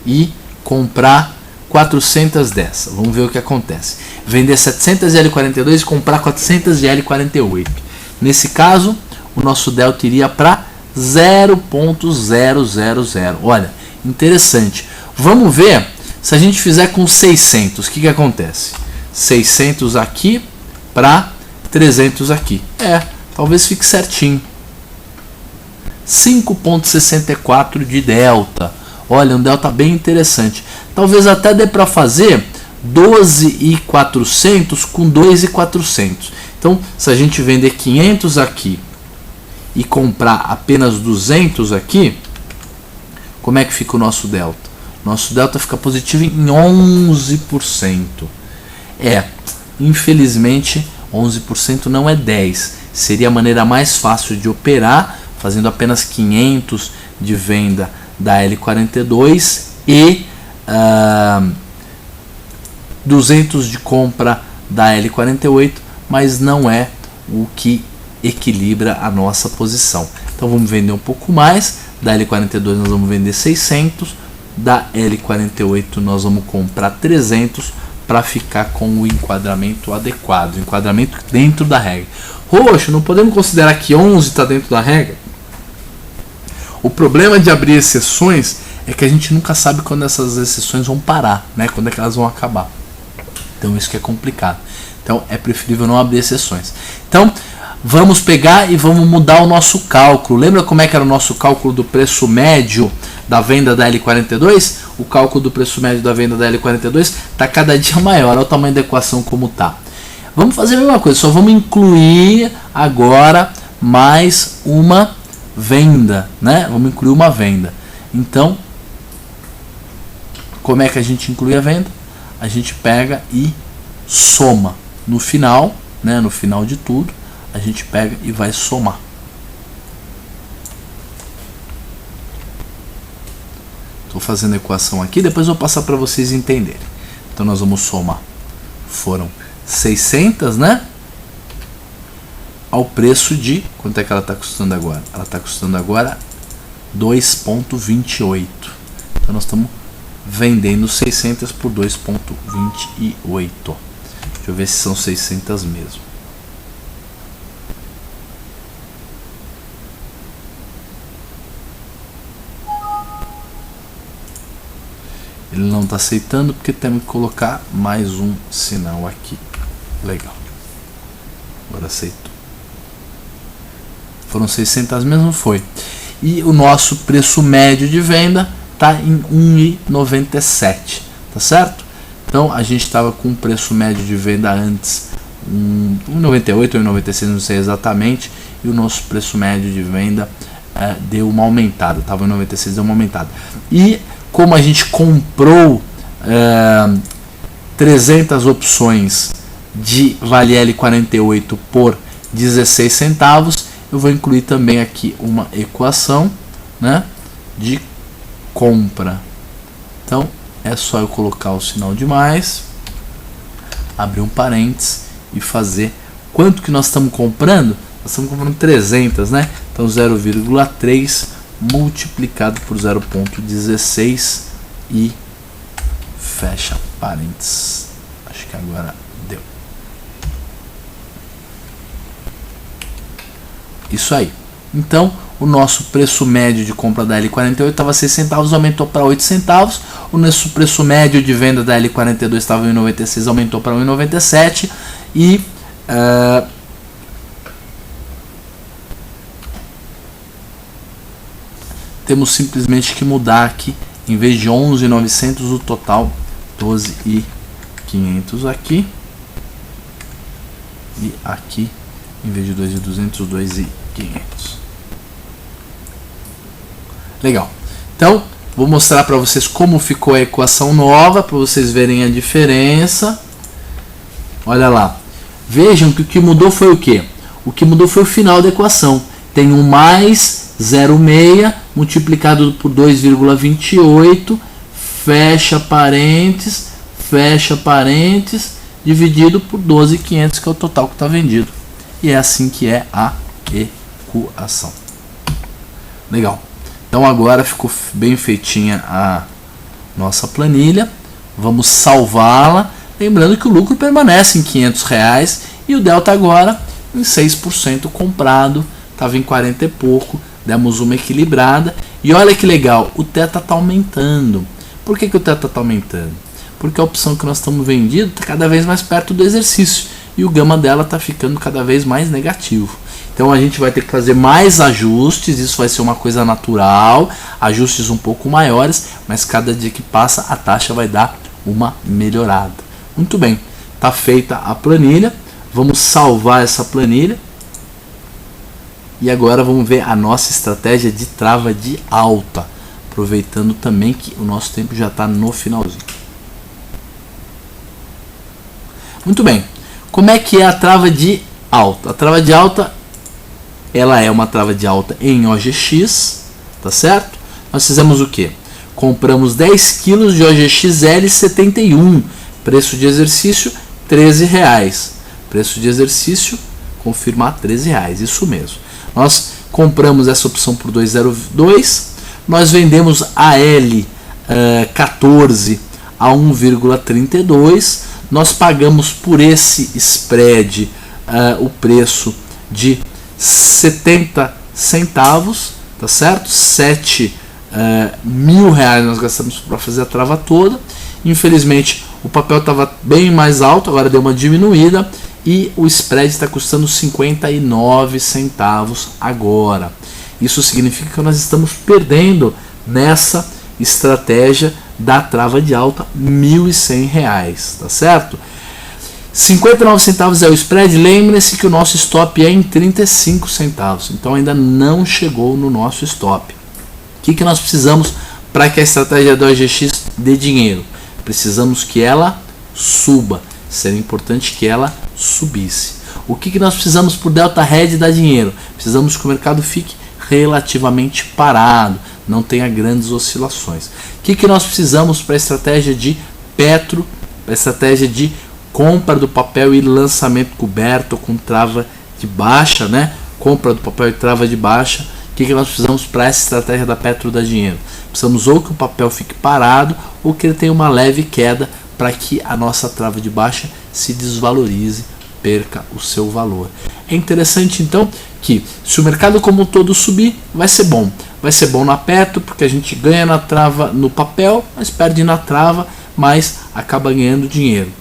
e comprar 400 dessa. Vamos ver o que acontece. vender 700 de L42 e comprar 400 de L48. Nesse caso, o nosso delta iria para 0.000. Olha, interessante. Vamos ver se a gente fizer com 600, o que acontece? 600 aqui para 300 aqui. Talvez fique certinho. 5.64 de delta. Olha, um delta bem interessante. Talvez até dê para fazer 12.400 com 2.400. Então, se a gente vender 500 aqui e comprar apenas 200 aqui, como é que fica o nosso delta? Nosso delta fica positivo em 11%. Infelizmente, 11% não é 10. Seria a maneira mais fácil de operar, fazendo apenas 500 de venda da L42 e 200 de compra da L48, mas não é o que equilibra a nossa posição. Então vamos vender um pouco mais. Da L42 nós vamos vender 600, da L48 nós vamos comprar 300 para ficar com o enquadramento adequado, enquadramento dentro da regra. Roxo, não podemos considerar que 11 está dentro da regra? O problema de abrir exceções é que a gente nunca sabe quando essas exceções vão parar, né? Quando é que elas vão acabar. Então isso que é complicado. Então é preferível não abrir exceções. Então vamos pegar e vamos mudar o nosso cálculo. Lembra como é que era o nosso cálculo do preço médio da venda da L42? O cálculo do preço médio da venda da L42 está cada dia maior. Olha o tamanho da equação como está. Vamos fazer a mesma coisa, só vamos incluir agora mais uma venda, né? Vamos incluir uma venda. Então, como é que a gente inclui a venda? A gente pega e soma. No final, né? No final de tudo, a gente pega e vai somar. Estou fazendo a equação aqui, depois eu vou passar para vocês entenderem. Então nós vamos somar. Foram 600, né? Ao preço de... Quanto é que ela está custando agora? Ela está custando agora 2,28. Então nós estamos vendendo 600 por 2,28. Deixa eu ver se são 600 mesmo. Ele não está aceitando porque temos que colocar mais um sinal aqui. Legal. Agora aceitou. Foram 600 mesmo? Foi. E o nosso preço médio de venda está em 1,97. Tá certo? Então a gente estava com um preço médio de venda antes 1,98 ou 1,96, não sei exatamente. E o nosso preço médio de venda deu uma aumentada. Estava em 96, deu uma aumentada. E como a gente comprou 300 opções de Vale L48 por 16 centavos, eu vou incluir também aqui uma equação, né, de compra. Então é só eu colocar o sinal de mais, abrir um parênteses e fazer quanto que nós estamos comprando. Nós estamos comprando 300, né? Então 0,3 multiplicado por 0,16 e fecha parênteses. Acho que agora deu. Isso aí. Então, o nosso preço médio de compra da L48 estava 6 centavos, aumentou para 8 centavos. O nosso preço médio de venda da L42 estava em 1,96, aumentou para 1,97. E temos simplesmente que mudar aqui, em vez de 11.900, o total 12.500 aqui, e aqui em vez de 2.200, 2.500. Legal. Então vou mostrar para vocês como ficou a equação nova, para vocês verem a diferença. Olha lá, vejam que o que mudou foi o que? O que mudou foi o final da equação. Tem um mais 0,6 multiplicado por 2,28, fecha parênteses, dividido por 12.500, que é o total que está vendido. E é assim que é a equação. Legal. Então agora ficou bem feitinha a nossa planilha. Vamos salvá-la. Lembrando que o lucro permanece em R$500 e o delta agora em 6% comprado, estava em 40 e pouco, demos uma equilibrada. E olha que legal, o teta está aumentando. Por que o teta está aumentando? Porque a opção que nós estamos vendendo está cada vez mais perto do exercício e o gama dela está ficando cada vez mais negativo. Então a gente vai ter que fazer mais ajustes, isso vai ser uma coisa natural, ajustes um pouco maiores, mas cada dia que passa a taxa vai dar uma melhorada. Muito bem, está feita a planilha, vamos salvar essa planilha e agora vamos ver a nossa estratégia de trava de alta, aproveitando também que o nosso tempo já está no finalzinho. Muito bem, como é que é a trava de alta? A trava de alta, ela é uma trava de alta em OGX, tá certo? Nós fizemos o que? Compramos 10 kg de OGX L71, preço de exercício R$13. Preço de exercício, confirmar R$13, isso mesmo. Nós compramos essa opção por 2,02, nós vendemos a L14 a 1,32, nós pagamos por esse spread o preço de 70 centavos, tá certo? 7 mil reais nós gastamos para fazer a trava toda. Infelizmente o papel estava bem mais alto, agora deu uma diminuída e o spread está custando 59 centavos agora. Isso significa que nós estamos perdendo nessa estratégia da trava de alta R$1.100, tá certo? 59 centavos é o spread, lembre-se que o nosso stop é em 35 centavos, então ainda não chegou no nosso stop. O que nós precisamos para que a estratégia do OGX dê dinheiro? Precisamos que ela suba, seria importante que ela subisse. O que nós precisamos para o Delta Red dar dinheiro? Precisamos que o mercado fique relativamente parado, não tenha grandes oscilações. O que nós precisamos para a estratégia de Petro, para a estratégia de compra do papel e lançamento coberto com trava de baixa, né? Compra do papel e trava de baixa. O que nós precisamos para essa estratégia da Petro dar dinheiro? Precisamos ou que o papel fique parado ou que ele tenha uma leve queda para que a nossa trava de baixa se desvalorize, perca o seu valor. É interessante então que se o mercado como um todo subir, vai ser bom. Vai ser bom na Petro porque a gente ganha na trava no papel, mas perde na trava, mas acaba ganhando dinheiro.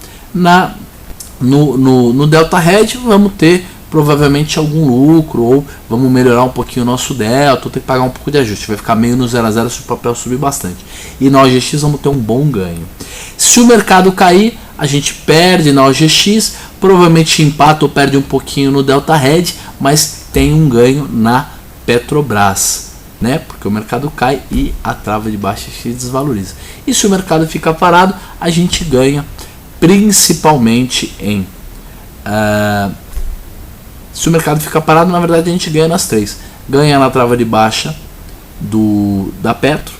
No Delta Red vamos ter provavelmente algum lucro, ou vamos melhorar um pouquinho o nosso delta, ou ter que pagar um pouco de ajuste, vai ficar meio no 0 a 0 se o papel subir bastante. E na OGX vamos ter um bom ganho. Se o mercado cair, a gente perde na OGX, provavelmente empata ou perde um pouquinho no Delta Red, mas tem um ganho na Petrobras, né? Porque o mercado cai e a trava de baixa se desvaloriza. E se o mercado ficar parado, a gente ganha principalmente em se o mercado ficar parado, na verdade a gente ganha nas três. Ganha na trava de baixa da Petro,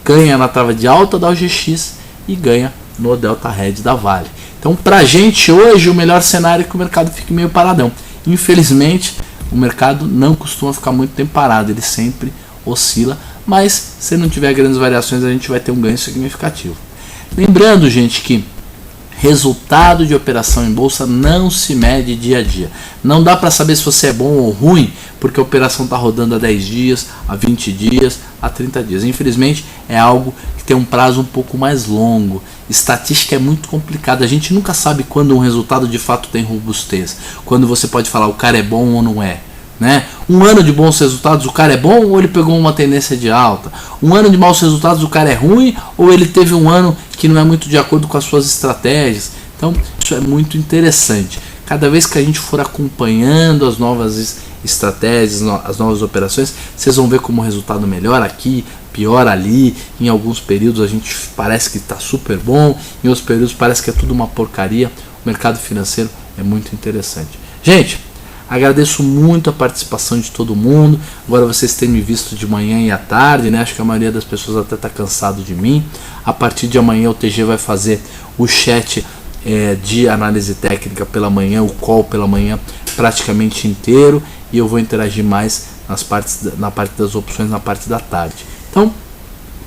ganha na trava de alta da OGX e ganha no Delta Red da Vale. Então pra gente hoje o melhor cenário é que o mercado fique meio paradão. Infelizmente o mercado não costuma ficar muito tempo parado, ele sempre oscila, mas se não tiver grandes variações a gente vai ter um ganho significativo. Lembrando, gente, que resultado de operação em bolsa não se mede dia a dia. Não dá para saber se você é bom ou ruim, porque a operação está rodando há 10 dias, há 20 dias, há 30 dias. Infelizmente é algo que tem um prazo um pouco mais longo. Estatística é muito complicada. A gente nunca sabe quando um resultado de fato tem robustez. Quando você pode falar o cara é bom ou não é. Né? Um ano de bons resultados, o cara é bom ou ele pegou uma tendência de alta? Um ano de maus resultados, o cara é ruim ou ele teve um ano que não é muito de acordo com as suas estratégias? Então isso é muito interessante. Cada vez que a gente for acompanhando as novas estratégias, as novas operações, vocês vão ver como o resultado melhora aqui, pior ali. Em alguns períodos a gente parece que está super bom, em outros períodos parece que é tudo uma porcaria. O mercado financeiro é muito interessante. Gente, agradeço muito a participação de todo mundo. Agora vocês têm me visto de manhã e à tarde, né? Acho que a maioria das pessoas até está cansado de mim. A partir de amanhã o TG vai fazer o chat de análise técnica pela manhã, o call pela manhã praticamente inteiro, e eu vou interagir mais na parte das opções na parte da tarde. Então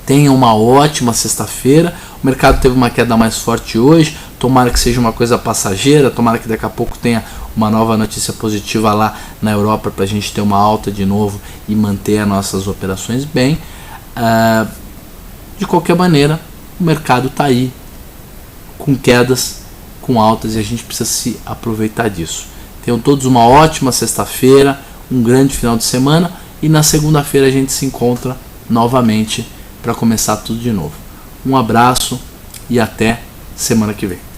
tenham uma ótima sexta-feira. O mercado teve uma queda mais forte hoje. Tomara que seja uma coisa passageira, tomara que daqui a pouco tenha uma nova notícia positiva lá na Europa para a gente ter uma alta de novo e manter as nossas operações bem. De qualquer maneira, o mercado está aí, com quedas, com altas, e a gente precisa se aproveitar disso. Tenham todos uma ótima sexta-feira, um grande final de semana, e na segunda-feira a gente se encontra novamente para começar tudo de novo. Um abraço e até semana que vem.